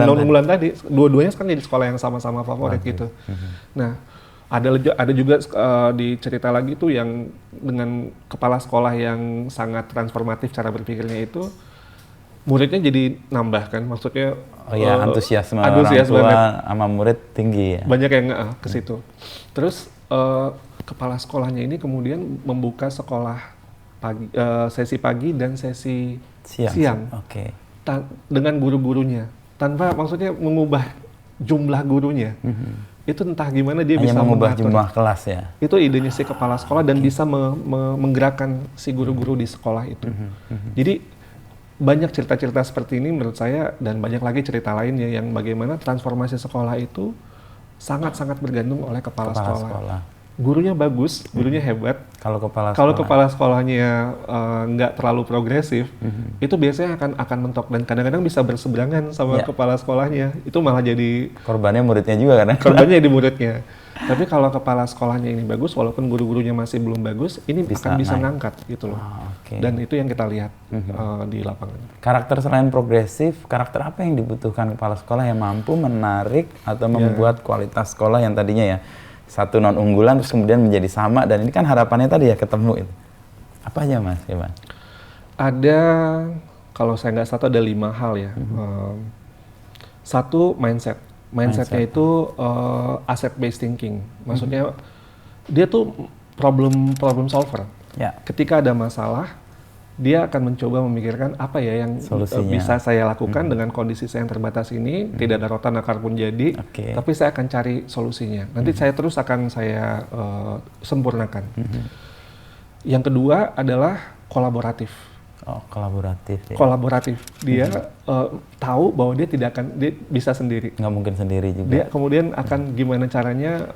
non-unggulan tadi. Dua-duanya sekarang jadi sekolah yang sama-sama favorit gitu. Nah, ada juga di cerita lagi tuh yang dengan kepala sekolah yang sangat transformatif cara berpikirnya itu, muridnya jadi nambah kan, maksudnya antusiasme orang tua sama murid tinggi ya. Banyak yang ke situ. Terus kepala sekolahnya ini kemudian membuka sekolah sesi pagi dan sesi siang. Dengan guru-gurunya tanpa maksudnya mengubah jumlah gurunya. Itu entah gimana dia bisa mengubah jumlah kelas ya. Itu idenya si kepala sekolah dan bisa menggerakkan si guru-guru di sekolah itu. Jadi banyak cerita-cerita seperti ini menurut saya, dan banyak lagi cerita lainnya yang bagaimana transformasi sekolah itu sangat-sangat bergantung oleh kepala sekolah. Gurunya bagus, gurunya hebat. Kalau kepala sekolahnya nggak terlalu progresif, itu biasanya akan mentok dan kadang-kadang bisa berseberangan sama kepala sekolahnya. Itu malah jadi korbannya muridnya juga kan? Korbannya jadi muridnya. Tapi kalau kepala sekolahnya ini bagus, walaupun guru-gurunya masih belum bagus, ini akan bisa ngangkat gitu loh. Dan itu yang kita lihat di lapangan. Karakter selain progresif, karakter apa yang dibutuhkan kepala sekolah yang mampu menarik atau membuat kualitas sekolah yang tadinya ya satu non-unggulan terus kemudian menjadi sama, dan ini kan harapannya tadi ya ketemu itu. Apa aja Mas Iwan? Ada, kalau saya nggak salah ada 5 hal ya. Satu, mindsetnya itu asset based thinking. Maksudnya dia tuh problem solver. Ketika ada masalah, dia akan mencoba memikirkan apa ya yang bisa saya lakukan dengan kondisi saya yang terbatas ini. Tidak ada rotan akar pun jadi, tapi saya akan cari solusinya. Nanti saya sempurnakan. Yang kedua adalah kolaboratif. Kolaboratif. Dia tahu bahwa dia bisa sendiri. Nggak mungkin sendiri juga. Dia kemudian akan gimana caranya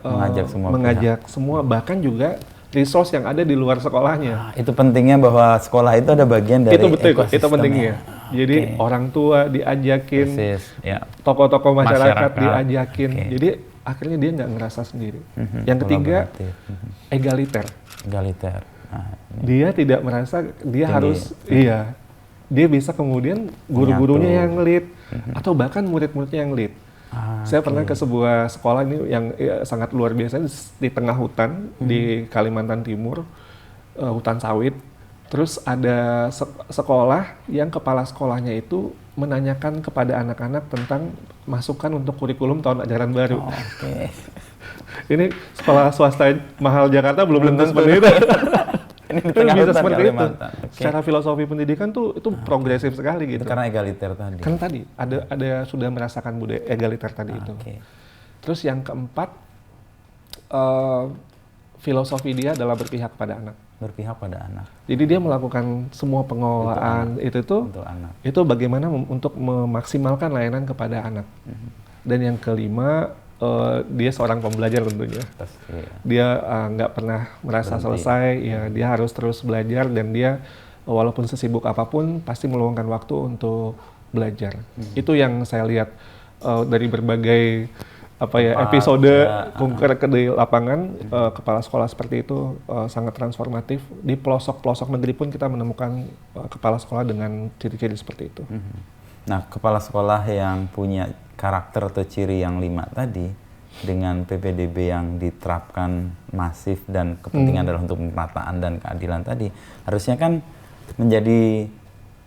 mengajak semua, bahkan juga resource yang ada di luar sekolahnya. Itu pentingnya bahwa sekolah itu ada bagian dari ekosistemnya. Itu pentingnya. Jadi orang tua diajakin, tokoh-tokoh masyarakat diajakin. Jadi akhirnya dia nggak ngerasa sendiri. Yang ketiga, egaliter. Dia tidak merasa dia harus, dia bisa kemudian guru-gurunya yang lead, atau bahkan murid-muridnya yang lead. Saya pernah ke sebuah sekolah ini yang sangat luar biasa di tengah hutan di Kalimantan Timur, hutan sawit. Terus ada sekolah yang kepala sekolahnya itu menanyakan kepada anak-anak tentang masukan untuk kurikulum tahun ajaran baru. Ini sekolah swasta mahal Jakarta belum tentu seperti itu. Ini bisa seperti itu. Secara filosofi pendidikan tuh itu progresif sekali gitu. Itu karena egaliter tadi. Kan tadi ada sudah merasakan budaya egaliter tadi itu. Terus yang keempat, filosofi dia adalah berpihak pada anak. Jadi dia melakukan semua pengelolaan itu bagaimana untuk memaksimalkan layanan kepada anak. Dan yang kelima, dia seorang pembelajar tentunya. Dia nggak pernah merasa selesai, dia harus terus belajar, dan dia walaupun sesibuk apapun pasti meluangkan waktu untuk belajar. Itu yang saya lihat dari berbagai episode di lapangan. Kepala sekolah seperti itu sangat transformatif. Di pelosok-pelosok negeri pun kita menemukan kepala sekolah dengan ciri-ciri seperti itu. Nah, kepala sekolah yang punya karakter atau ciri yang 5 tadi, dengan PPDB yang diterapkan masif dan kepentingan adalah untuk pemerataan dan keadilan tadi, harusnya kan menjadi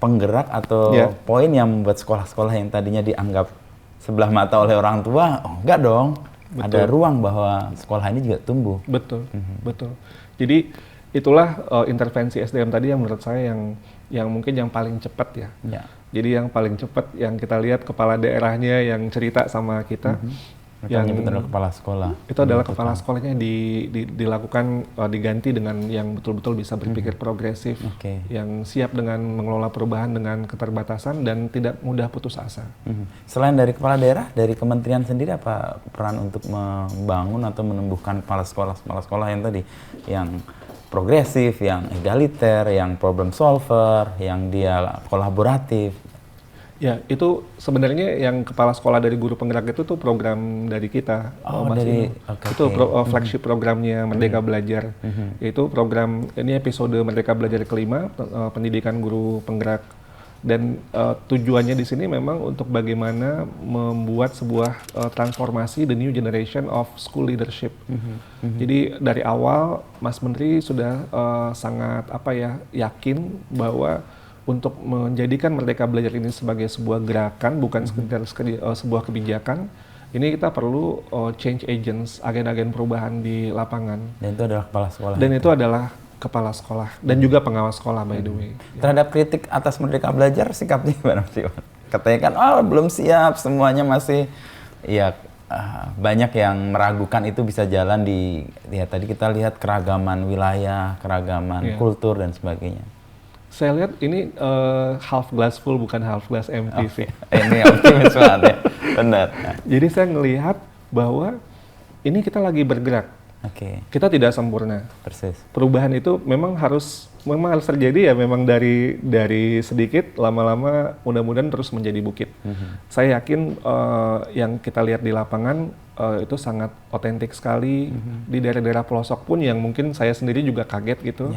penggerak atau poin yang membuat sekolah-sekolah yang tadinya dianggap sebelah mata oleh orang tua, enggak dong, ada ruang bahwa sekolah ini juga tumbuh. Betul. Jadi itulah intervensi SDM tadi yang menurut saya yang mungkin yang paling cepat ya. Jadi yang paling cepat yang kita lihat kepala daerahnya yang cerita sama kita. Mereka Yang nyebut adalah kepala sekolah. itu adalah kepala sekolahnya dilakukan diganti dengan yang betul-betul bisa berpikir progresif, Oke. yang siap dengan mengelola perubahan dengan keterbatasan dan tidak mudah putus asa. Selain dari kepala daerah, dari kementerian sendiri apa peran untuk membangun atau menumbuhkan kepala sekolah yang tadi, yang progresif, yang egaliter, yang problem solver, yang dia kolaboratif? Ya, itu sebenarnya yang kepala sekolah dari guru penggerak itu tuh program dari kita, Mas dari Inu. Itu flagship programnya Merdeka Belajar. Itu program, ini episode Merdeka Belajar kelima, pendidikan guru penggerak. Dan tujuannya di sini memang untuk bagaimana membuat sebuah transformasi the new generation of school leadership. Jadi dari awal Mas Menteri sudah sangat yakin bahwa untuk menjadikan Merdeka Belajar ini sebagai sebuah gerakan, bukan sekedar sebuah kebijakan, ini kita perlu change agents, agen-agen perubahan di lapangan. Dan itu adalah kepala sekolah. Dan itu adalah kepala sekolah dan juga pengawas sekolah, by the way. Terhadap kritik atas Merdeka Belajar, sikapnya gimana sih? Katanya kan, belum siap, semuanya masih, banyak yang meragukan itu bisa jalan tadi kita lihat keragaman wilayah, keragaman kultur dan sebagainya. Saya lihat ini half glass full bukan half glass empty sih. Ini optimis banget ya, benar. Jadi saya ngelihat bahwa ini kita lagi bergerak. Oke. Kita tidak sempurna. Persis. Perubahan itu memang harus terjadi ya, memang dari sedikit lama-lama mudah-mudahan terus menjadi bukit. Saya yakin yang kita lihat di lapangan itu sangat otentik sekali. Di daerah-daerah pelosok pun yang mungkin saya sendiri juga kaget gitu.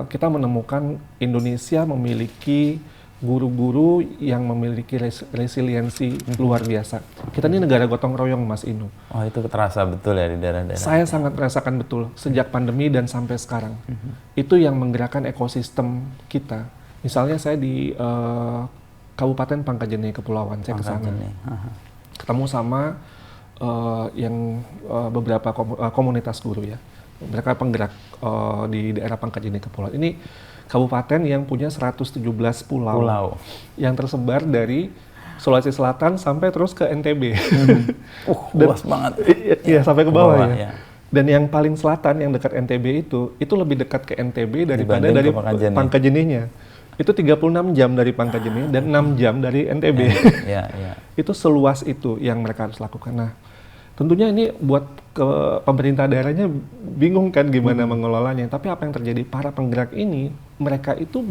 Kita menemukan Indonesia memiliki guru-guru yang memiliki resiliensi luar biasa. Kita ini negara gotong royong, Mas Inu. Oh, itu terasa betul ya di daerah-daerah. Saya sangat merasakan betul sejak pandemi dan sampai sekarang. Itu yang menggerakkan ekosistem kita. Misalnya saya di Kabupaten Pangkajene Kepulauan, saya ke sana. Ketemu sama beberapa komunitas guru ya. Mereka penggerak di daerah Pangkajene Kepulauan. Ini kabupaten yang punya 117 pulau yang tersebar dari Sulawesi Selatan sampai terus ke NTB. Luas banget. Iya, sampai ke bawah ya. Dan yang paling selatan yang dekat NTB itu lebih dekat ke NTB daripada dari Pangkajenenya. Itu 36 jam dari Pangkajene dan 6 jam dari NTB. Itu seluas itu yang mereka harus lakukan. Nah, tentunya ini buat pemerintah daerahnya bingung kan gimana mengelolanya. Tapi apa yang terjadi? Para penggerak ini, mereka itu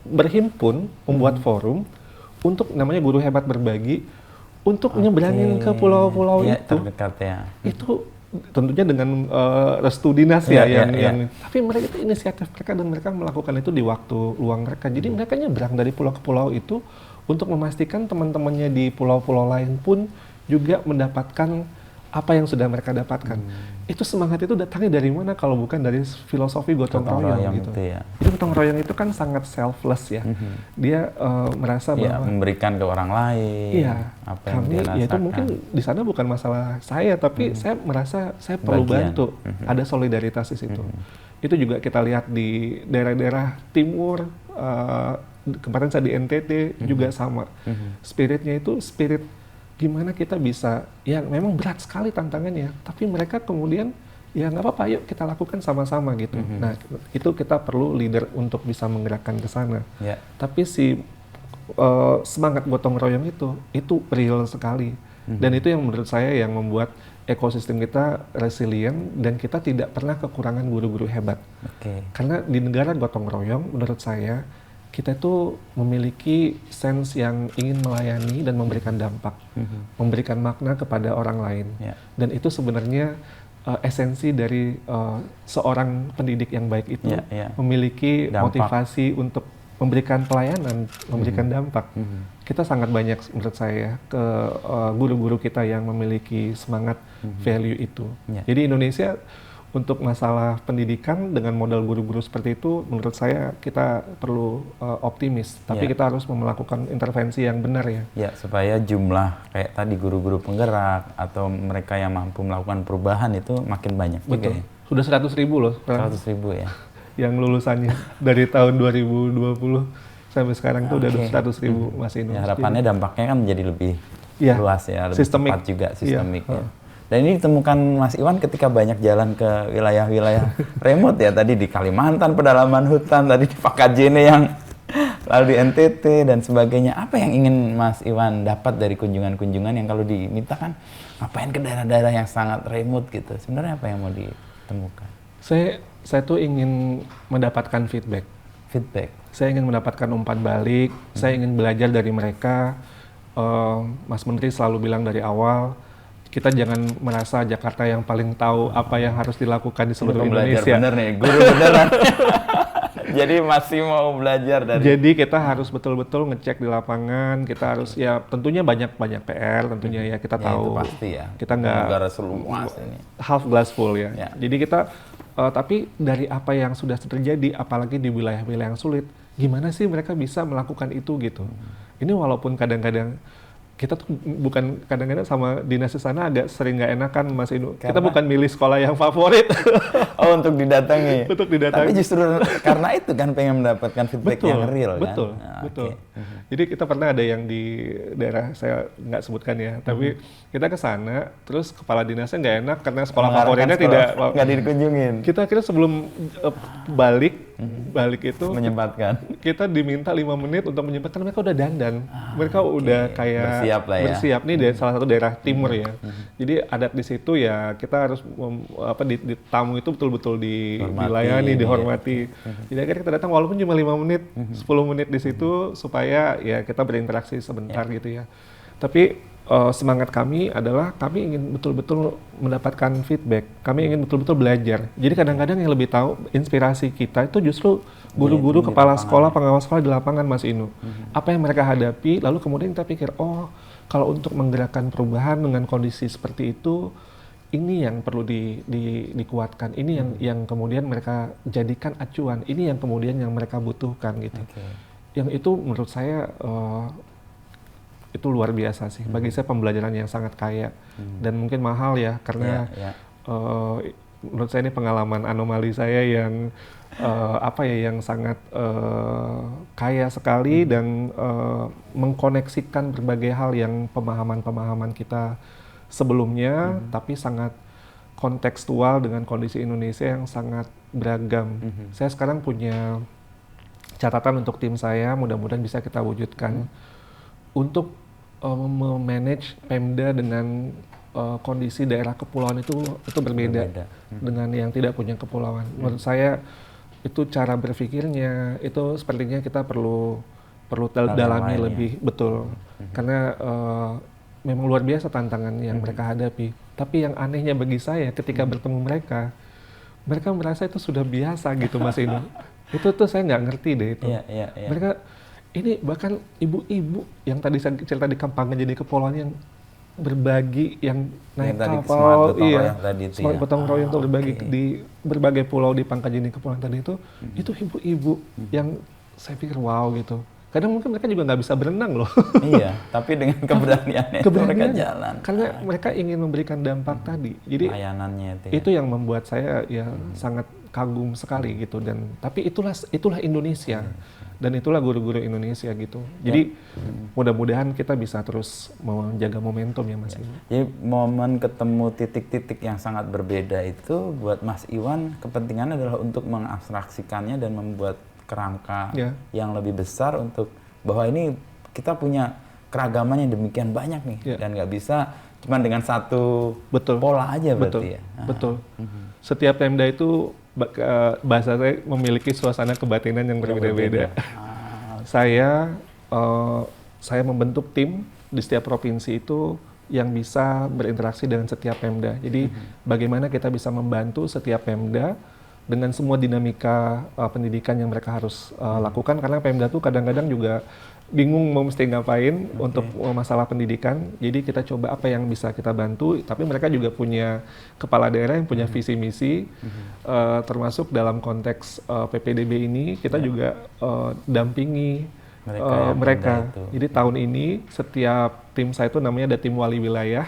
berhimpun, membuat forum untuk namanya Guru Hebat Berbagi, untuk nyebrangin ke pulau-pulau itu. Terdekat ya. Itu tentunya dengan restu dinas tapi mereka itu inisiatif mereka dan mereka melakukan itu di waktu luang mereka. Jadi mereka nyebrang dari pulau ke pulau itu untuk memastikan teman-temannya di pulau-pulau lain pun juga mendapatkan apa yang sudah mereka dapatkan. Itu semangat itu datangnya dari mana kalau bukan dari filosofi gotong royong gitu. Jadi gotong royong itu kan sangat selfless ya. Dia merasa bahwa memberikan ke orang lain. Apa yang dia rasakan. Itu mungkin di sana bukan masalah saya, tapi saya merasa saya perlu bantu. Ada solidaritas di situ. Itu juga kita lihat di daerah-daerah timur. Kemarin saya di NTT juga sama. Spiritnya itu spirit gimana kita bisa, ya memang berat sekali tantangannya, tapi mereka kemudian ya nggak apa-apa, yuk kita lakukan sama-sama gitu. Nah, itu kita perlu leader untuk bisa menggerakkan ke sana. Tapi semangat gotong royong itu real sekali. Dan itu yang menurut saya yang membuat ekosistem kita resilient dan kita tidak pernah kekurangan guru-guru hebat. Karena di negara gotong royong, menurut saya kita itu memiliki sense yang ingin melayani dan memberikan dampak, memberikan makna kepada orang lain. Dan itu sebenarnya esensi dari seorang pendidik yang baik itu, memiliki motivasi untuk memberikan pelayanan, memberikan dampak. Kita sangat banyak menurut saya ke guru-guru kita yang memiliki semangat value itu. Jadi Indonesia untuk masalah pendidikan dengan modal guru-guru seperti itu, menurut saya kita perlu optimis. Tapi kita harus melakukan intervensi yang benar ya. Supaya jumlah kayak tadi guru-guru penggerak atau mereka yang mampu melakukan perubahan itu makin banyak. Betul. Sudah 100.000 loh. 100.000 ya. Yang lulusannya dari tahun 2020. sampai sekarang tuh udah 200.000 Mas Inu. Ya, harapannya dampaknya kan menjadi lebih Iya, luas ya, lebih sistemik. cepat juga sistemik Iya. ya. Dan ini ditemukan Mas Iwan ketika banyak jalan ke wilayah-wilayah remote ya, tadi di Kalimantan, pedalaman hutan, tadi di Pakajene yang lalu di NTT dan sebagainya. Apa yang ingin Mas Iwan dapat dari kunjungan-kunjungan yang kalau dimintakan ngapain ke daerah-daerah yang sangat remote gitu? Sebenarnya apa yang mau ditemukan? Saya tuh ingin mendapatkan feedback. Saya ingin mendapatkan umpan balik, saya ingin belajar dari mereka. Mas Menteri selalu bilang dari awal, kita jangan merasa Jakarta yang paling tahu apa yang harus dilakukan di seluruh Indonesia. Bener nih, guru beneran. Jadi masih mau belajar dari. Jadi kita harus betul-betul ngecek di lapangan. Kita harus ya tentunya banyak PR. Tentunya ya kita tahu. Itu pasti ya. Kita nggak negara seluas ini. Half glass full ya. Ya. Jadi kita tapi dari apa yang sudah terjadi, apalagi di wilayah-wilayah yang sulit, gimana sih mereka bisa melakukan itu gitu? Ini walaupun kadang-kadang kita tuh bukan kadang-kadang sama dinas di sana agak sering nggak enakan Mas Inu. Kita bukan milih sekolah yang favorit. Oh, untuk didatangi. Untuk didatangi. Tapi justru karena itu kan pengen mendapatkan feedback yang real kan. Betul. Jadi kita pernah ada yang di daerah saya nggak sebutkan ya, tapi kita ke sana terus kepala dinasnya nggak enak karena sekolah favoritnya nggak dikunjungin. Kita kira sebelum balik itu menyempatkan. Kita diminta 5 menit untuk menyempatkan, mereka udah dandan. Mereka udah kayak bersiap nih dari salah satu daerah timur ya. Jadi adat di situ ya kita harus di tamu itu betul-betul dilayani, dihormati. Jadi akhirnya kita datang walaupun cuma 5 menit, 10 menit di situ supaya ya kita berinteraksi sebentar gitu ya. Tapi semangat kami adalah kami ingin betul-betul mendapatkan feedback. Kami ingin betul-betul belajar. Jadi kadang-kadang yang lebih tahu inspirasi kita itu justru guru-guru, kepala sekolah, pengawas sekolah di lapangan, Mas Inu. Apa yang mereka hadapi, lalu kemudian kita pikir, oh kalau untuk menggerakkan perubahan dengan kondisi seperti itu, ini yang perlu dikuatkan. Ini yang kemudian mereka jadikan acuan. Ini yang kemudian yang mereka butuhkan gitu. Yang itu menurut saya itu luar biasa sih. Bagi saya pembelajaran yang sangat kaya dan mungkin mahal ya karena menurut saya ini pengalaman anomali saya yang yang sangat kaya sekali dan mengkoneksikan berbagai hal yang pemahaman kita sebelumnya tapi sangat kontekstual dengan kondisi Indonesia yang sangat beragam. Saya sekarang punya catatan untuk tim saya, mudah-mudahan bisa kita wujudkan untuk memanage Pemda dengan kondisi daerah kepulauan itu berbeda dengan yang tidak punya kepulauan. Menurut saya itu cara berpikirnya itu sepertinya kita perlu dalami lebih betul karena memang luar biasa tantangan yang mereka hadapi. Tapi yang anehnya bagi saya ketika bertemu mereka merasa itu sudah biasa gitu Mas Inu. Itu tuh saya nggak ngerti deh itu. Mereka ini bahkan ibu-ibu yang tadi saya cerita di Kampang jadi kepulauan yang berbagi, yang naik kapal, smart gotong royong itu berbagi di berbagai pulau di Pangkajene Kepulauan tadi itu ibu-ibu yang saya pikir wow gitu. Kadang mungkin mereka juga nggak bisa berenang loh. Iya, tapi dengan keberaniannya mereka jalan. Karena mereka ingin memberikan dampak tadi. Jadi layanannya itu yang membuat saya ya sangat kagum sekali gitu tapi itulah Indonesia. Dan itulah guru-guru Indonesia gitu. Jadi mudah-mudahan kita bisa terus menjaga momentum ya Mas Iwan. Jadi momen ketemu titik-titik yang sangat berbeda itu buat Mas Iwan kepentingannya adalah untuk mengabstraksikannya dan membuat kerangka yang lebih besar untuk bahwa ini kita punya keragaman yang demikian banyak nih dan nggak bisa cuma dengan satu pola aja berarti ya. Betul. Setiap Pemda itu bahasa saya memiliki suasana kebatinan yang berbeda-beda. Saya membentuk tim di setiap provinsi itu yang bisa berinteraksi dengan setiap Pemda. Jadi bagaimana kita bisa membantu setiap Pemda dengan semua dinamika pendidikan yang mereka harus lakukan karena Pemda tuh kadang-kadang juga bingung mau mesti ngapain untuk masalah pendidikan. Jadi kita coba apa yang bisa kita bantu, tapi mereka juga punya kepala daerah yang punya visi misi, termasuk dalam konteks PPDB ini kita juga dampingi mereka. Jadi tahun ini setiap tim saya itu namanya ada tim wali wilayah.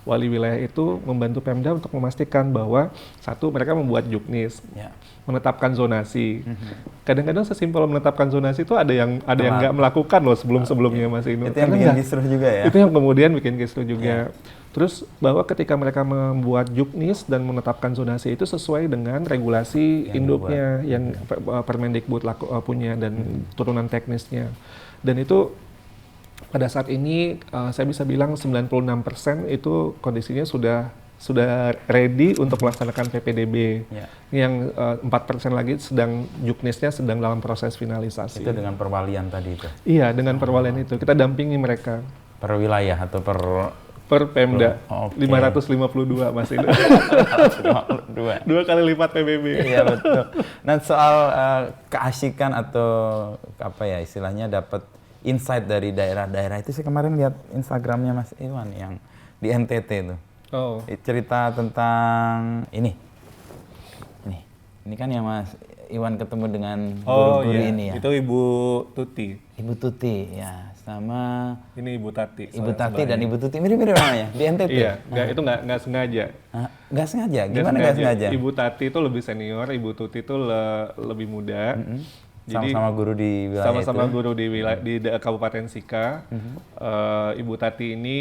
wali wilayah itu membantu Pemda untuk memastikan bahwa satu, mereka membuat juknis, Ya. menetapkan zonasi. Kadang-kadang sesimpel menetapkan zonasi itu ada yang nggak melakukan loh sebelumnya Mas Inu. Itu yang Karena bikin nggak- kisruh juga ya. Itu yang kemudian bikin kisruh juga. Terus bahwa ketika mereka membuat juknis dan menetapkan zonasi itu sesuai dengan regulasi Yang induknya yang Permendikbud punya dan turunan teknisnya. Dan itu pada saat ini saya bisa bilang 96% itu kondisinya sudah ready untuk melaksanakan PPDB. Ya. Yang 4% lagi juknisnya sedang dalam proses finalisasi. Itu dengan perwalian tadi itu. Iya, dengan perwalian itu kita dampingi mereka Per wilayah atau per per Pemda. Oke. 552 Mas Inu. 2. 2 kali lipat PBB. Iya betul. Nah soal keasikan atau apa ya istilahnya dapat insight dari daerah-daerah itu saya kemarin lihat Instagramnya Mas Iwan yang di NTT itu. Oh. Cerita tentang ini. Ini kan yang Mas Iwan ketemu dengan guru-guru iya. ini ya. Itu Ibu Tuti. Ibu Tuti ya sama Ini Ibu Tati. Ibu Tati dan Ibu Tuti mirip-mirip namanya di NTT. Iya, itu nggak sengaja. Nggak sengaja. Gimana nggak sengaja? Ibu Tati itu lebih senior, Ibu Tuti itu lebih muda. Jadi Sama-sama guru di wilayah sama-sama itu. guru di Kabupaten Sika. Ibu Tati ini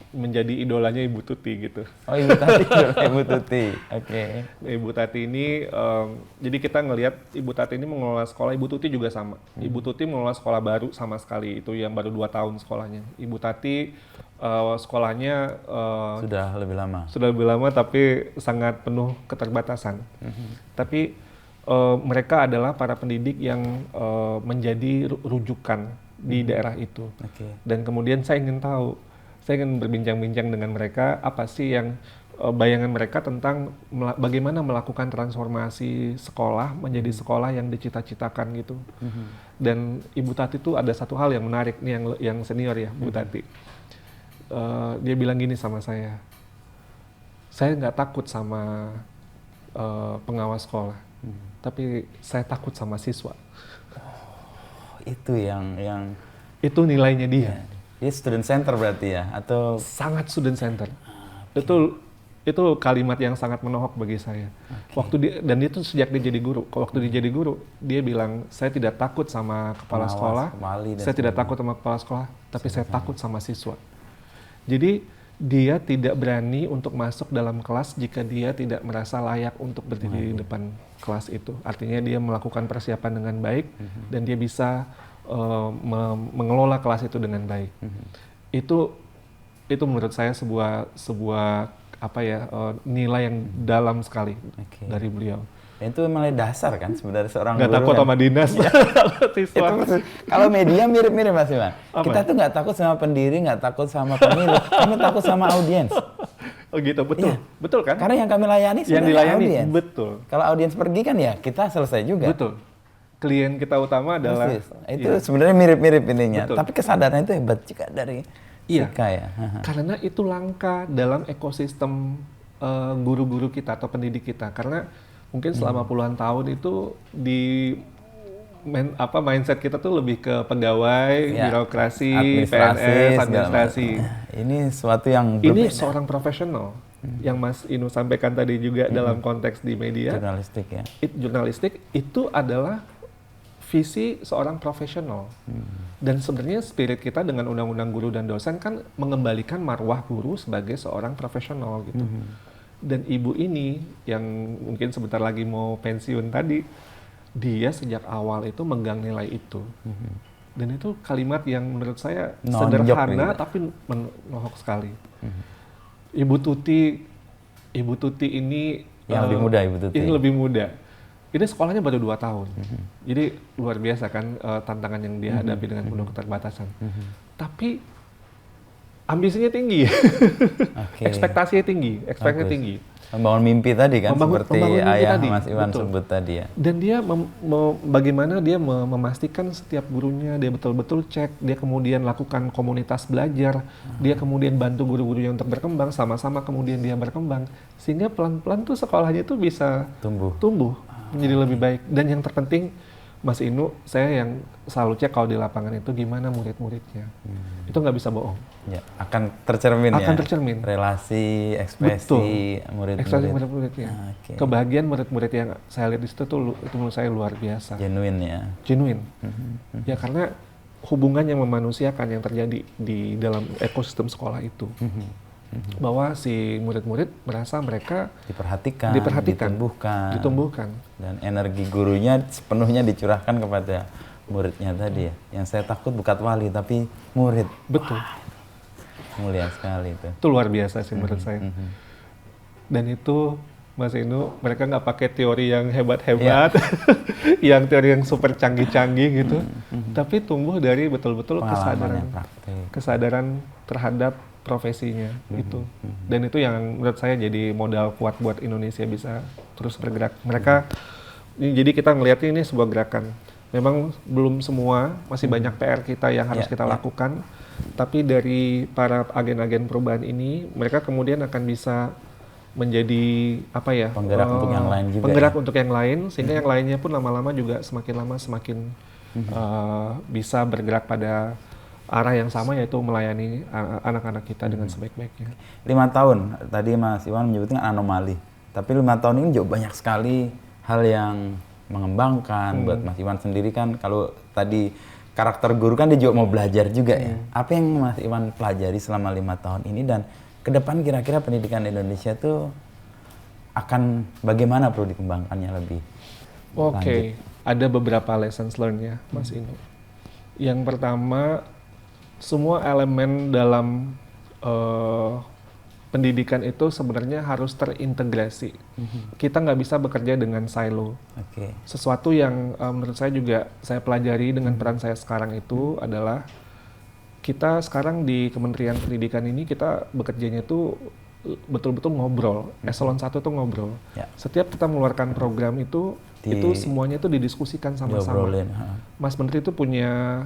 menjadi idolanya Ibu Tuti gitu. Oh Ibu Tati, Ibu Tuti. Oke. Ibu Tati ini, jadi kita ngelihat Ibu Tati ini mengelola sekolah, Ibu Tuti juga sama. Ibu Tuti mengelola sekolah baru sama sekali, itu yang baru 2 tahun sekolahnya. Ibu Tati sekolahnya Sudah lebih lama. tapi sangat penuh keterbatasan. Tapi mereka adalah para pendidik yang menjadi rujukan di daerah itu. Oke. Dan kemudian saya ingin berbincang-bincang dengan mereka apa sih yang bayangan mereka tentang bagaimana melakukan transformasi sekolah menjadi sekolah yang dicita-citakan gitu. Dan Ibu Tati itu ada satu hal yang menarik nih yang senior ya, Bu Tati. Dia bilang gini sama saya nggak takut sama pengawas sekolah, tapi saya takut sama siswa. Itu yang Itu nilainya dia. dia student center berarti ya atau Sangat student center. Itu kalimat yang sangat menohok bagi saya. Dan itu sejak dia jadi guru. Waktu dia jadi guru, dia bilang, saya tidak takut sama kepala Pengawas, sekolah, wali dan saya tidak takut sama kepala sekolah, tapi saya takut sama siswa. Jadi dia tidak berani untuk masuk dalam kelas jika dia tidak merasa layak untuk berdiri di depan kelas itu. Artinya dia melakukan persiapan dengan baik dan dia bisa mengelola kelas itu dengan baik. Itu menurut saya sebuah nilai yang dalam sekali dari beliau. Dan itu memang dasar kan sebenarnya seorang Nggak guru takut kan. sama dinas, siswa. Kalau media mirip-mirip Mas Iwan. Apa? Kita tuh nggak takut sama pendiri, nggak takut sama pemilu, kami takut sama audiens. Oh gitu, betul, Iya. betul kan? Karena yang kami layani Yang sebenarnya dilayani, audiens. betul, Kalau audiens pergi kan ya kita selesai juga. betul. Klien kita utama adalah Persis. Itu sebenarnya mirip-mirip ininya. Betul. Tapi kesadaran itu hebat juga dari Iya. Sika ya. Karena itu langka dalam ekosistem guru-guru kita atau pendidik kita. Karena mungkin selama puluhan tahun itu mindset kita tuh lebih ke pegawai, Ya, birokrasi, PNS, segala administrasi. macam. Ini sesuatu yang Ini berbeda. seorang profesional yang Mas Inu sampaikan tadi juga dalam konteks di media. Jurnalistik ya. Jurnalistik itu adalah visi seorang profesional. Dan sebenarnya spirit kita dengan Undang-Undang Guru dan Dosen kan mengembalikan marwah guru sebagai seorang profesional gitu. Dan ibu ini yang mungkin sebentar lagi mau pensiun tadi, dia sejak awal itu megang nilai itu. Dan itu kalimat yang menurut saya Nonjok sederhana gitu. tapi menohok sekali. Ibu Tuti ini Yang lebih muda Ibu Tuti. Ini lebih muda. Ini sekolahnya baru 2 tahun. Jadi luar biasa kan tantangan yang dia hadapi dengan penuh keterbatasan. Tapi ambisinya tinggi. Oke. Ekspektasinya Bagus. tinggi. Membangun mimpi tadi kan Membangun seperti mimpi ayah tadi, Mas Iwan betul. sebut tadi ya. Dan dia bagaimana dia memastikan setiap gurunya dia betul-betul cek, dia kemudian lakukan komunitas belajar, dia kemudian bantu guru-gurunya untuk berkembang, sama-sama kemudian dia berkembang, sehingga pelan-pelan tuh sekolahnya tuh bisa tumbuh menjadi lebih baik. Dan yang terpenting Mas Inu, saya yang selalu cek kalau di lapangan itu gimana murid-muridnya. Itu nggak bisa bohong. Ya, akan tercermin ya. Akan tercermin. Relasi, ekspresi murid-murid. Ekspresi murid-muridnya. Oke. Kebahagiaan murid-murid yang saya lihat di situ tuh itu menurut saya luar biasa. Genuine ya. Genuine. Ya karena hubungan yang memanusiakan yang terjadi di dalam ekosistem sekolah itu. Bahwa si murid-murid merasa mereka diperhatikan, ditumbuhkan. Dan energi gurunya sepenuhnya dicurahkan kepada muridnya tadi ya. Yang saya takut bukan wali tapi murid. Betul. Mulia sekali itu. Itu luar biasa sih menurut saya. Dan itu Mas Inu, mereka nggak pakai teori yang hebat-hebat, yang teori yang super canggih-canggih gitu, tapi tumbuh dari betul-betul kesadaran terhadap profesinya itu. Dan itu yang menurut saya jadi modal kuat buat Indonesia bisa terus bergerak. Jadi kita ngelihatnya ini sebuah gerakan. Memang belum semua, masih banyak PR kita yang harus kita lakukan. Tapi dari para agen-agen perubahan ini, mereka kemudian akan bisa menjadi penggerak untuk yang lain juga. Penggerak untuk yang lain, sehingga yang lainnya pun lama-lama juga semakin lama semakin bisa bergerak pada arah yang sama, yaitu melayani anak-anak kita dengan sebaik-baiknya. 5 tahun, tadi Mas Iwan menyebutkan anomali. Tapi 5 tahun ini juga banyak sekali hal yang mengembangkan. Buat Mas Iwan sendiri kan, kalau tadi karakter guru kan dia juga mau belajar juga ya. Apa yang Mas Iwan pelajari selama 5 tahun ini, dan ke depan kira-kira pendidikan Indonesia tuh akan bagaimana perlu dikembangkannya lebih lanjut? Ada beberapa lessons learned ya Mas Inu. Yang pertama, semua elemen dalam pendidikan itu sebenarnya harus terintegrasi. Kita nggak bisa bekerja dengan silo. Sesuatu yang menurut saya juga saya pelajari dengan peran saya sekarang itu adalah kita sekarang di Kementerian Pendidikan ini kita bekerjanya itu betul-betul ngobrol. Eselon 1 itu ngobrol. Setiap kita mengeluarkan program itu semuanya itu didiskusikan sama-sama. Mas Menteri itu punya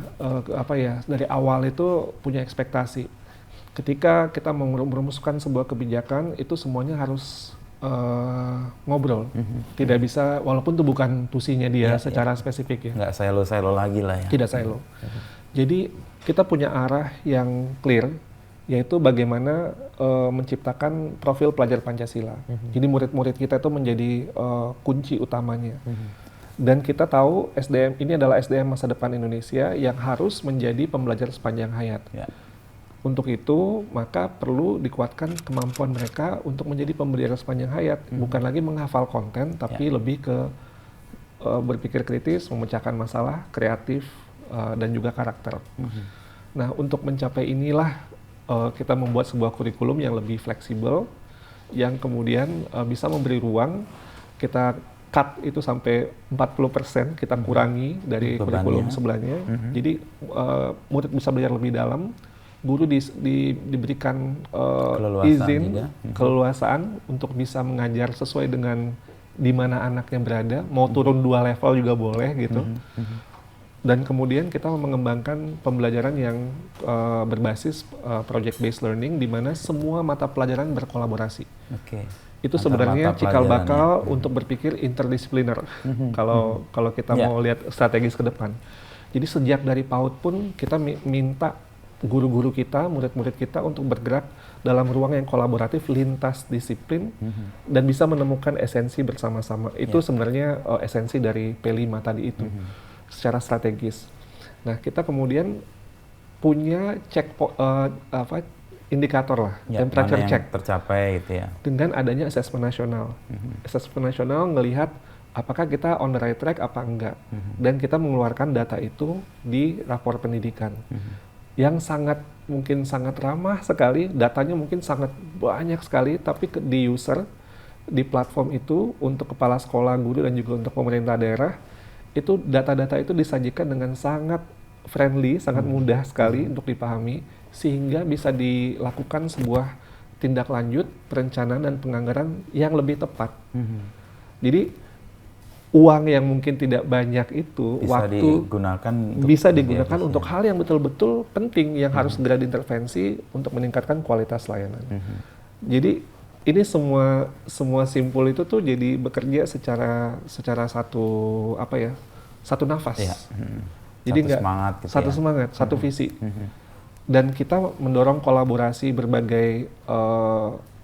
dari awal itu punya ekspektasi. Ketika kita merumuskan sebuah kebijakan, itu semuanya harus ngobrol. Tidak bisa, walaupun itu bukan tusinya dia secara spesifik ya. Nggak silo-silo lagi lah ya. Tidak silo. Jadi kita punya arah yang clear, yaitu bagaimana menciptakan profil pelajar Pancasila. Jadi murid-murid kita itu menjadi kunci utamanya. Dan kita tahu SDM ini adalah SDM masa depan Indonesia yang harus menjadi pembelajar sepanjang hayat. Untuk itu, maka perlu dikuatkan kemampuan mereka untuk menjadi pembelajar sepanjang hayat. Bukan lagi menghafal konten, tapi lebih ke berpikir kritis, memecahkan masalah, kreatif, dan juga karakter. Nah, untuk mencapai inilah kita membuat sebuah kurikulum yang lebih fleksibel, yang kemudian bisa memberi ruang. Kita cut itu sampai 40%, kita kurangi dari kurikulum sebelahnya. Jadi murid bisa belajar lebih dalam, guru diberikan izin, keleluasaan untuk bisa mengajar sesuai dengan di mana anaknya berada, mau turun 2 level juga boleh gitu. Dan kemudian kita mengembangkan pembelajaran yang berbasis project based learning, di mana semua mata pelajaran berkolaborasi. Itu sebenarnya cikal bakal untuk berpikir interdisipliner. Kalau kita mau lihat strategis ke depan. Jadi sejak dari PAUD pun kita minta guru-guru kita, murid-murid kita untuk bergerak dalam ruang yang kolaboratif lintas disiplin dan bisa menemukan esensi bersama-sama. Itu sebenarnya esensi dari P5 tadi itu. Secara strategis. Nah, kita kemudian punya indikator lah, temperature check tercapai gitu ya. Dengan adanya asesmen nasional. Asesmen nasional ngelihat apakah kita on the right track apa enggak. Dan kita mengeluarkan data itu di rapor pendidikan. Yang mungkin sangat ramah sekali, datanya mungkin sangat banyak sekali, tapi di user, di platform itu untuk kepala sekolah, guru, dan juga untuk pemerintah daerah, itu data-data itu disajikan dengan sangat friendly, sangat mudah sekali untuk dipahami, sehingga bisa dilakukan sebuah tindak lanjut, perencanaan, dan penganggaran yang lebih tepat. Jadi uang yang mungkin tidak banyak itu, bisa digunakan untuk hal yang betul-betul penting, yang harus segera diintervensi untuk meningkatkan kualitas layanan. Jadi ini semua simpul itu tuh jadi bekerja secara satu satu nafas. Iya. Jadi Satu nggak semangat gitu satu ya. semangat, satu visi. Dan kita mendorong kolaborasi berbagai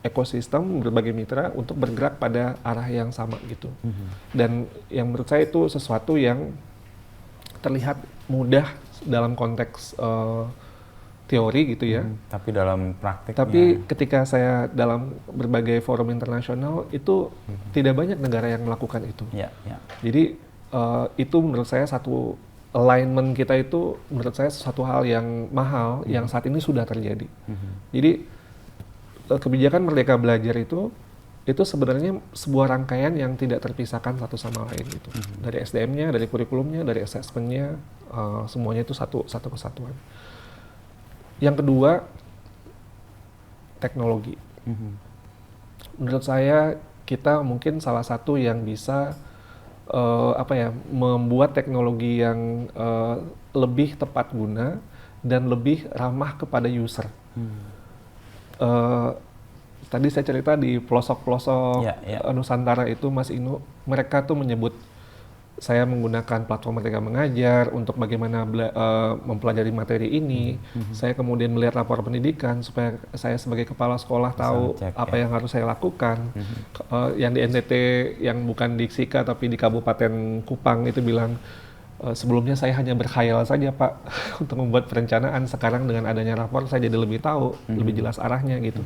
ekosistem, berbagai mitra untuk bergerak pada arah yang sama gitu. Dan yang menurut saya itu sesuatu yang terlihat mudah dalam konteks teori gitu ya. Tapi dalam praktiknya. Tapi ketika saya dalam berbagai forum internasional itu tidak banyak negara yang melakukan itu. Ya, ya. Jadi itu menurut saya satu alignment kita itu menurut saya sesuatu hal yang mahal yang saat ini sudah terjadi. Jadi kebijakan Merdeka Belajar itu sebenarnya sebuah rangkaian yang tidak terpisahkan satu sama lain gitu. Dari SDM-nya, dari kurikulumnya, dari assessment-nya, semuanya itu satu kesatuan. Yang kedua, teknologi. Menurut saya kita mungkin salah satu yang bisa membuat teknologi yang lebih tepat guna dan lebih ramah kepada user. Tadi saya cerita di pelosok-pelosok Nusantara itu, Mas Inu, mereka tuh menyebut saya menggunakan platform Merdeka Mengajar untuk bagaimana mempelajari materi ini. Saya kemudian melihat lapor pendidikan supaya saya sebagai kepala sekolah tahu apa yang harus saya lakukan. Yang di NTT, yang bukan di Sika tapi di Kabupaten Kupang itu bilang, sebelumnya saya hanya berkhayal saja Pak untuk membuat perencanaan. Sekarang dengan adanya rapor saya jadi lebih tahu, lebih jelas arahnya gitu.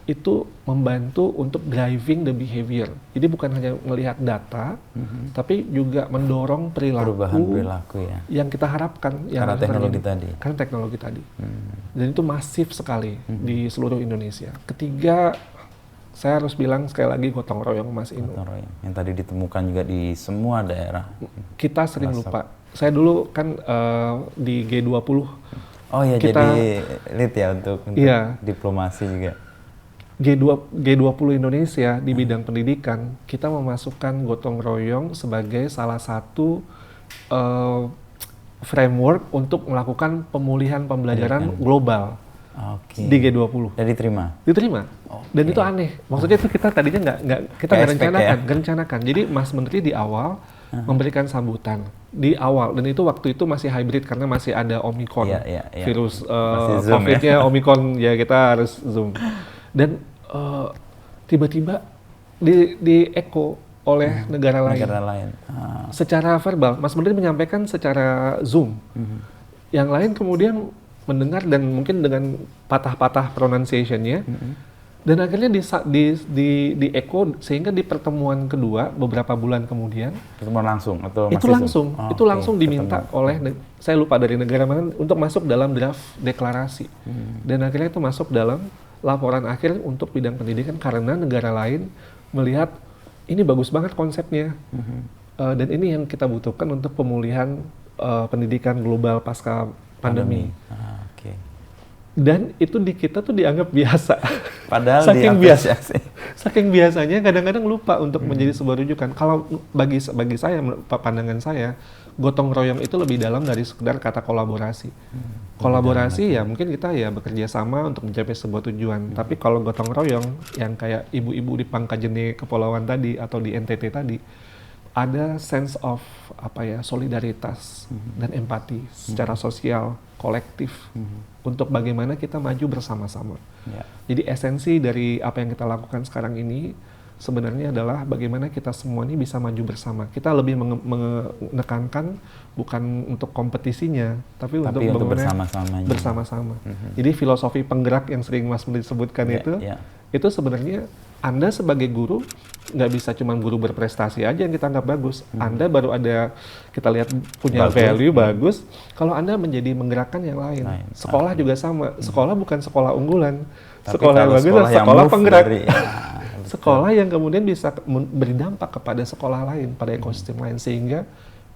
Itu membantu untuk driving the behavior. Jadi bukan hanya melihat data, tapi juga mendorong perubahan perilaku ya. Yang kita harapkan. Karena teknologi tadi. Karena teknologi tadi. Dan itu masif sekali di seluruh Indonesia. Ketiga, saya harus bilang sekali lagi gotong royong, Mas Inu. Gotong royong, yang tadi ditemukan juga di semua daerah. Kita sering lupa. Saya dulu kan di G20. Oh iya, jadi lead ya untuk diplomasi juga. G20 Indonesia di bidang pendidikan, kita memasukkan gotong royong sebagai salah satu framework untuk melakukan pemulihan pembelajaran global di G20. Dan diterima? Diterima. Dan itu aneh. Maksudnya itu kita tadinya nggak rencanakan. Jadi Mas Menteri di awal memberikan sambutan di awal, dan itu waktu itu masih hybrid karena masih ada Omicron, virus COVID-nya Omicron, ya kita harus Zoom. Dan tiba-tiba di echo oleh negara lain. Secara verbal, Mas Menteri menyampaikan secara Zoom. Yang lain kemudian mendengar dan mungkin dengan patah-patah pronunciation-nya. Dan akhirnya di echo sehingga di pertemuan kedua beberapa bulan kemudian. Pertemuan langsung atau itu langsung? Itu langsung diminta oleh, saya lupa dari negara mana, untuk masuk dalam draft deklarasi. Dan akhirnya itu masuk dalam laporan akhir untuk bidang pendidikan karena negara lain melihat ini bagus banget konsepnya, dan ini yang kita butuhkan untuk pemulihan pendidikan global pasca pandemi. Dan itu di kita tuh dianggap biasa. Padahal saking biasanya kadang-kadang lupa untuk menjadi sebuah rujukan. Kalau bagi saya, pandangan saya, gotong royong itu lebih dalam dari sekedar kata kolaborasi. Kolaborasi ya mungkin kita ya bekerja sama untuk mencapai sebuah tujuan. Tapi kalau gotong royong yang kayak ibu-ibu di Pangkajene Kepulauan tadi atau di NTT tadi, ada sense of solidaritas dan empati secara sosial, kolektif, untuk bagaimana kita maju bersama-sama. Jadi esensi dari apa yang kita lakukan sekarang ini sebenarnya adalah bagaimana kita semua ini bisa maju bersama. Kita lebih menekankan bukan untuk kompetisinya, tapi untuk bersama-sama. Jadi filosofi penggerak yang sering Mas Menteri sebutkan itu sebenarnya Anda sebagai guru nggak bisa cuma guru berprestasi aja yang kita anggap bagus. Anda baru ada, kita lihat punya value bagus, kalau Anda menjadi menggerakkan yang lain. Sekolah juga sama. Sekolah bukan sekolah unggulan. Sekolah yang bagus adalah sekolah penggerak. Sekolah yang kemudian bisa beri dampak kepada sekolah lain, pada ekosistem lain, sehingga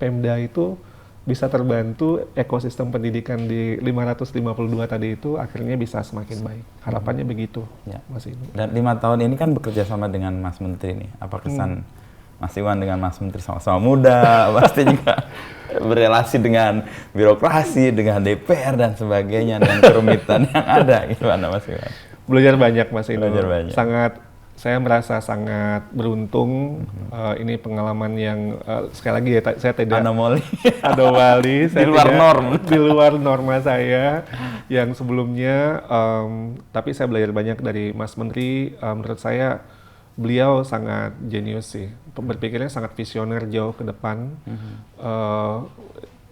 Pemda itu bisa terbantu, ekosistem pendidikan di 552 tadi itu akhirnya bisa semakin baik. Harapannya begitu, Mas Inu. Dan 5 tahun ini kan bekerja sama dengan Mas Menteri nih. Apa kesan Mas Iwan dengan Mas Menteri? Sama-sama muda, pasti juga berelasi dengan birokrasi, dengan DPR dan sebagainya, dan kerumitan yang ada. Gimana Mas Iwan? Belajar banyak, Mas Inu. Belajar banyak. Sangat Saya merasa sangat beruntung. Ini pengalaman yang sekali lagi ya, saya tidak Anomali. anomali. Di luar norm. Di luar norma saya yang sebelumnya. Tapi saya belajar banyak dari Mas Menteri. Menurut saya beliau sangat jenius sih. Berpikirnya sangat visioner jauh ke depan.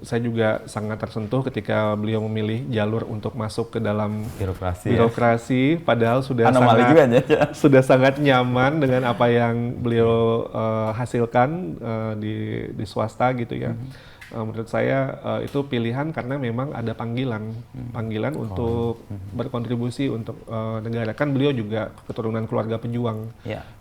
Saya juga sangat tersentuh ketika beliau memilih jalur untuk masuk ke dalam birokrasi, padahal sudah sangat nyaman dengan apa yang beliau hasilkan di swasta gitu ya. Menurut saya itu pilihan karena memang ada panggilan untuk berkontribusi untuk negara. Kan beliau juga keturunan keluarga pejuang,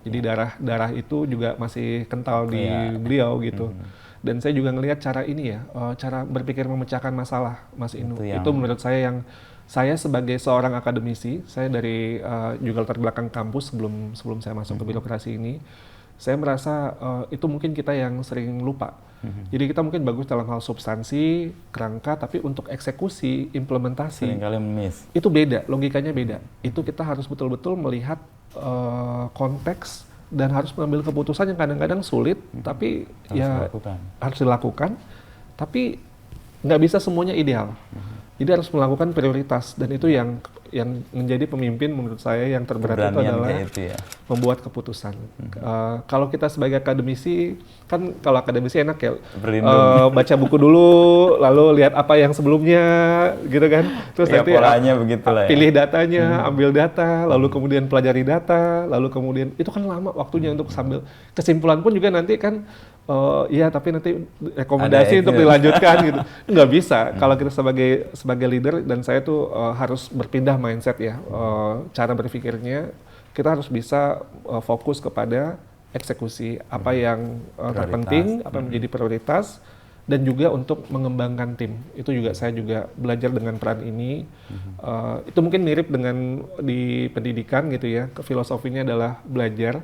jadi darah itu juga masih kental di beliau gitu. Dan saya juga ngelihat cara ini ya, cara berpikir memecahkan masalah, Mas Inu. Itu menurut saya yang saya sebagai seorang akademisi, saya dari juga latar belakang kampus sebelum saya masuk ke birokrasi ini, saya merasa itu mungkin kita yang sering lupa. Jadi kita mungkin bagus dalam hal substansi, kerangka, tapi untuk eksekusi, implementasi, itu beda, logikanya beda. Itu kita harus betul-betul melihat konteks dan harus mengambil keputusan yang kadang-kadang sulit, tapi harus dilakukan, tapi nggak bisa semuanya ideal. Jadi harus melakukan prioritas, dan itu yang menjadi pemimpin menurut saya yang terberat itu adalah membuat keputusan. Kalau kita sebagai akademisi, kan kalau akademisi enak ya, baca buku dulu, lalu lihat apa yang sebelumnya, gitu kan. Terus nanti pilih datanya, ambil data, lalu kemudian pelajari data, lalu kemudian itu kan lama waktunya untuk sambil kesimpulan pun juga nanti kan. Tapi nanti rekomendasi untuk dilanjutkan gitu. Nggak bisa. Kalau kita sebagai leader, dan saya tuh harus berpindah mindset ya, cara berpikirnya kita harus bisa fokus kepada eksekusi apa yang terpenting, apa yang menjadi prioritas, dan juga untuk mengembangkan tim. Itu juga saya juga belajar dengan peran ini. Itu mungkin mirip dengan di pendidikan gitu ya. Filosofinya adalah belajar.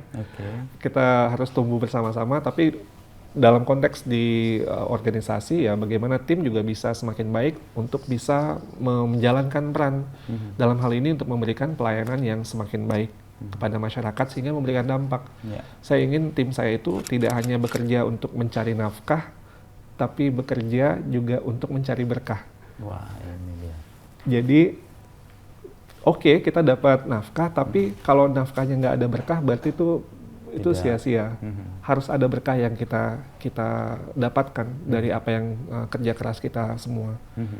Kita harus tumbuh bersama-sama, tapi dalam konteks di organisasi ya, bagaimana tim juga bisa semakin baik untuk bisa menjalankan peran dalam hal ini untuk memberikan pelayanan yang semakin baik kepada masyarakat sehingga memberikan dampak. Saya ingin tim saya itu tidak hanya bekerja untuk mencari nafkah, tapi bekerja juga untuk mencari berkah. Wah, ini dia. Jadi kita dapat nafkah, tapi kalau nafkahnya nggak ada berkah, berarti itu sia-sia. Harus ada berkah yang kita dapatkan dari apa yang kerja keras kita semua.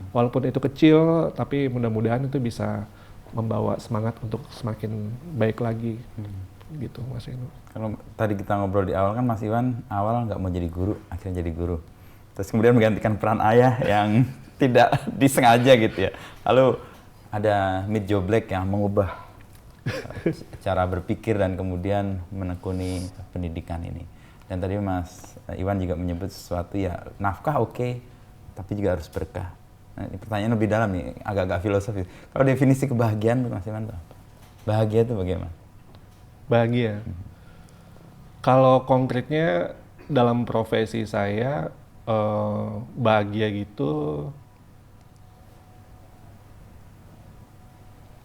Walaupun itu kecil, tapi mudah-mudahan itu bisa membawa semangat untuk semakin baik lagi. Gitu, Mas Inu. Kalau tadi kita ngobrol di awal kan Mas Iwan awal nggak mau jadi guru, akhirnya jadi guru. Terus kemudian menggantikan peran ayah yang tidak disengaja gitu ya. Lalu ada Meet Joe Black yang mengubah cara berpikir dan kemudian menekuni pendidikan ini. Dan tadi Mas Iwan juga menyebut sesuatu ya, nafkah tapi juga harus berkah. Nah, ini pertanyaan lebih dalam nih, agak-agak filosofis. Kalau definisi kebahagiaan Mas Iwan itu apa? Bahagia itu bagaimana? Bahagia. Kalau konkretnya dalam profesi saya, bahagia gitu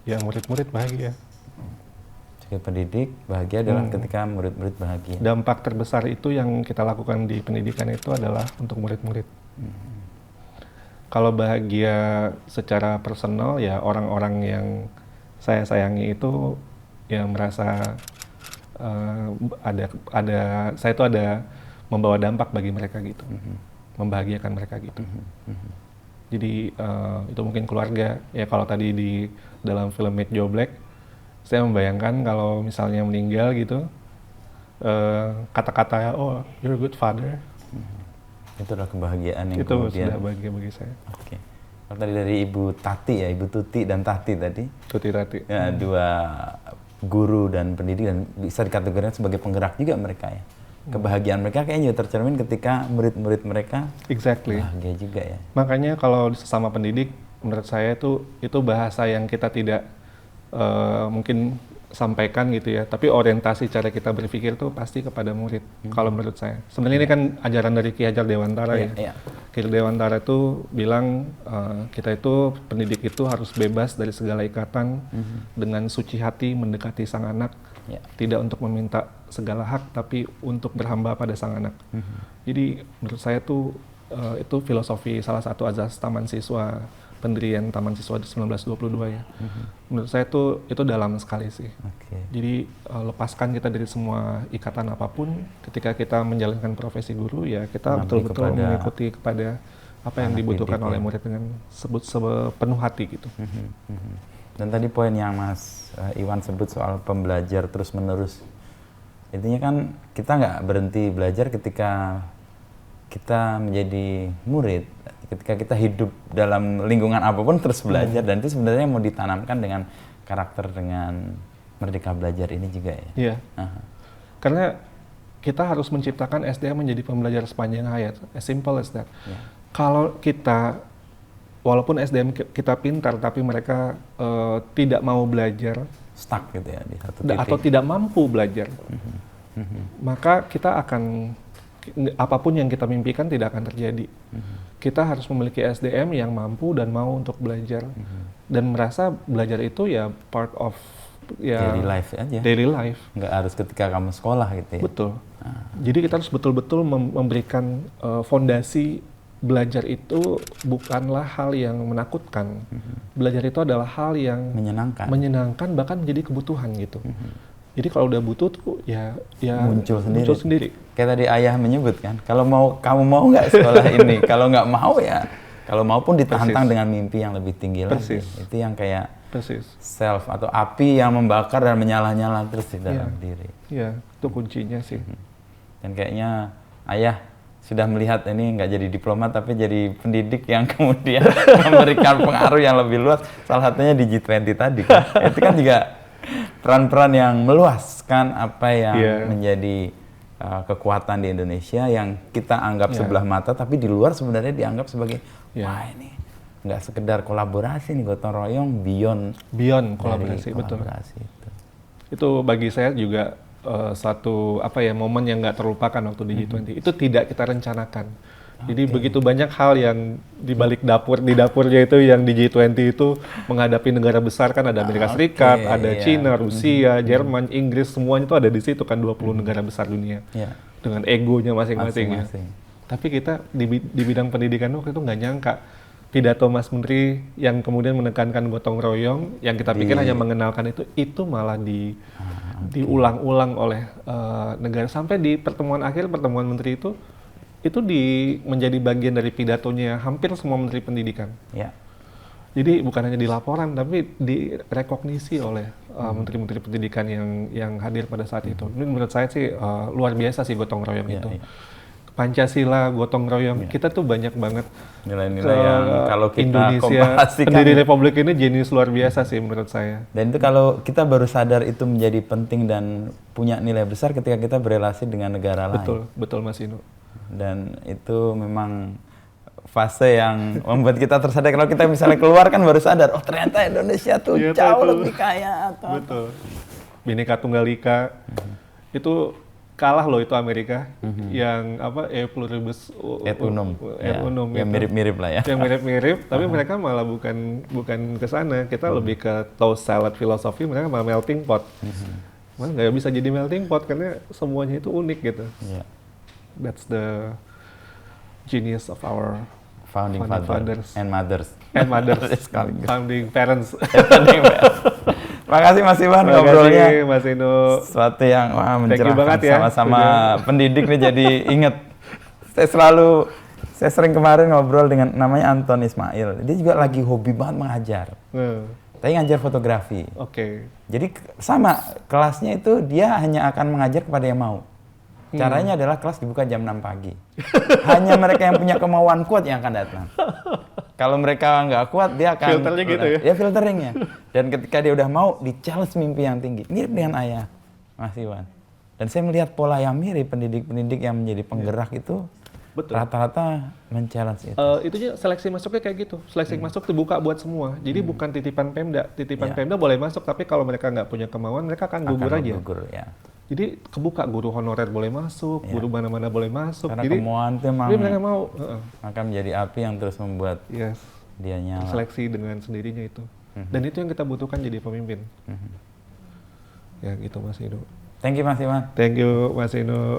ya murid-murid bahagia. Pendidik bahagia adalah ketika murid-murid bahagia. Dampak terbesar itu yang kita lakukan di pendidikan itu adalah untuk murid-murid. Kalau bahagia secara personal ya orang-orang yang saya sayangi itu ya merasa saya itu ada membawa dampak bagi mereka gitu, membahagiakan mereka gitu. Jadi itu mungkin keluarga ya. Kalau tadi di dalam film Meet Joe Black, saya membayangkan kalau misalnya meninggal gitu, kata-kata you're a good father. Itu adalah kebahagiaan yang itu kemudian. Sudah bahagia bagi saya. Kalau tadi dari Ibu Tati ya, Ibu Tuti dan Tati tadi. Tati. Ya, dua guru dan pendidik, dan bisa dikategorikan sebagai penggerak juga mereka ya. Kebahagiaan mereka kayaknya juga tercermin ketika murid-murid mereka bahagia juga ya. Makanya kalau sesama pendidik, menurut saya itu bahasa yang kita tidak mungkin sampaikan gitu ya, tapi orientasi cara kita berpikir tuh pasti kepada murid. Kalau menurut saya, sebenarnya ini kan ajaran dari Ki Hajar Dewantara ya. Ki Hajar Dewantara itu bilang kita itu pendidik itu harus bebas dari segala ikatan, dengan suci hati mendekati sang anak, tidak untuk meminta segala hak, tapi untuk berhamba pada sang anak. Jadi menurut saya tuh itu filosofi salah satu azas Taman Siswa, pendirian Taman Siswa di 1922 ya. Menurut saya itu dalam sekali sih. Jadi lepaskan kita dari semua ikatan apapun, ketika kita menjalankan profesi guru ya kita betul-betul mengikuti kepada apa yang dibutuhkan oleh murid dengan sepenuh hati gitu. Dan tadi poin yang Mas Iwan sebut soal pembelajar terus-menerus. Intinya kan kita nggak berhenti belajar ketika kita menjadi murid. Ketika kita hidup dalam lingkungan apapun terus belajar, dan itu sebenarnya mau ditanamkan dengan karakter dengan Merdeka Belajar ini juga ya. Iya. Karena kita harus menciptakan SDM menjadi pembelajar sepanjang hayat. As simple as that. Kalau kita, walaupun SDM kita pintar, tapi mereka tidak mau belajar, stuck gitu ya di satu titik, atau tidak mampu belajar, maka kita akan, apapun yang kita mimpikan tidak akan terjadi. Kita harus memiliki SDM yang mampu dan mau untuk belajar, dan merasa belajar itu ya part of daily life aja. Daily life. Nggak harus ketika kamu sekolah gitu ya. Betul. Jadi kita harus betul-betul memberikan fondasi. Belajar itu bukanlah hal yang menakutkan. Belajar itu adalah hal yang menyenangkan, bahkan menjadi kebutuhan gitu. Jadi kalau udah butuh tuh ya muncul sendiri. Kayak tadi ayah menyebut kan, kalau kamu mau nggak sekolah ini, kalau nggak mau ya, kalau mau pun ditantang dengan mimpi yang lebih tinggi lagi. Itu yang kayak self atau api yang membakar dan menyala-nyala terus di dalam diri. Iya, itu kuncinya sih. Dan kayaknya ayah sudah melihat ini nggak jadi diplomat tapi jadi pendidik yang kemudian memberikan pengaruh yang lebih luas. Salah satunya di G20 tadi kan. Itu kan juga peran-peran yang meluaskan apa yang menjadi kekuatan di Indonesia yang kita anggap sebelah mata, tapi di luar sebenarnya dianggap sebagai wah ini nggak sekedar kolaborasi nih, gotong royong beyond kolaborasi, betul. Itu. Itu bagi saya juga satu momen yang nggak terlupakan waktu di G20. Itu tidak kita rencanakan. Jadi begitu banyak hal yang di balik di dapurnya itu yang di G20 itu menghadapi negara besar kan, ada Amerika Serikat, ada Cina, Rusia, Jerman, Inggris, semuanya itu ada di situ kan, 20 negara besar dunia. Dengan egonya masing-masing. Tapi kita di bidang pendidikan waktu itu nggak nyangka pidato Mas Menteri yang kemudian menekankan gotong royong yang kita pikir hanya mengenalkan itu malah diulang-ulang oleh negara, sampai di pertemuan menteri itu menjadi bagian dari pidatonya hampir semua menteri pendidikan. Jadi bukan hanya di laporan, tapi direkognisi oleh menteri-menteri pendidikan yang hadir pada saat itu. Ini menurut saya sih luar biasa sih gotong royong itu. Pancasila, gotong royong, kita tuh banyak banget nilai-nilai yang kalau kita Indonesia, pendiri Republik ini jenius luar biasa sih menurut saya. Dan itu kalau kita baru sadar itu menjadi penting dan punya nilai besar ketika kita berelasi dengan negara lain. Betul Mas Inu. Dan itu memang fase yang membuat kita tersadar. Kalau kita misalnya keluar kan baru sadar, oh ternyata Indonesia tuh jauh lebih kaya. Betul. Bhinneka Tunggal Ika itu kalah loh itu Amerika yang e pluribus et unum, yang mirip-mirip lah ya. Yang mirip-mirip, tapi mereka malah bukan ke sana. Kita lebih ke toast salad filosofi, mereka malah melting pot. Malah nggak bisa jadi melting pot karena semuanya itu unik gitu. That's the genius of our founding fathers and mothers. Founding parents. Makasih Mas Iwan ngobrolnya. Mas Inu. Sesuatu yang mencerahkan sama-sama pendidik nih, jadi inget. Saya sering kemarin ngobrol dengan namanya Anton Ismail. Dia juga lagi hobi banget mengajar. Tapi ngajar fotografi. Jadi sama kelasnya itu dia hanya akan mengajar kepada yang mau. Caranya adalah kelas dibuka jam 6 pagi. Hanya mereka yang punya kemauan kuat yang akan datang. Kalau mereka nggak kuat, dia akan filternya gitu ya? Ya filteringnya. Dan ketika dia udah mau, di-challenge mimpi yang tinggi. Mirip dengan ayah, Mas Iwan. Dan saya melihat pola yang mirip, pendidik-pendidik yang menjadi penggerak itu Betul. Rata-rata men-challenge itu. Itunya seleksi masuknya kayak gitu. Seleksi masuk terbuka buat semua. Jadi bukan titipan Pemda. Titipan Pemda boleh masuk, tapi kalau mereka nggak punya kemauan, mereka akan gugur aja. Gugur, ya. Jadi kebuka, guru honorer boleh masuk, guru mana-mana boleh masuk. Karena Jadi kemauan itu memang mereka mau. akan menjadi api yang terus membuat Yes. dia nyala. Seleksi dengan sendirinya itu. Dan itu yang kita butuhkan jadi pemimpin. Ya gitu Mas Inu. Thank you Mas Iwan. Thank you Mas Inu.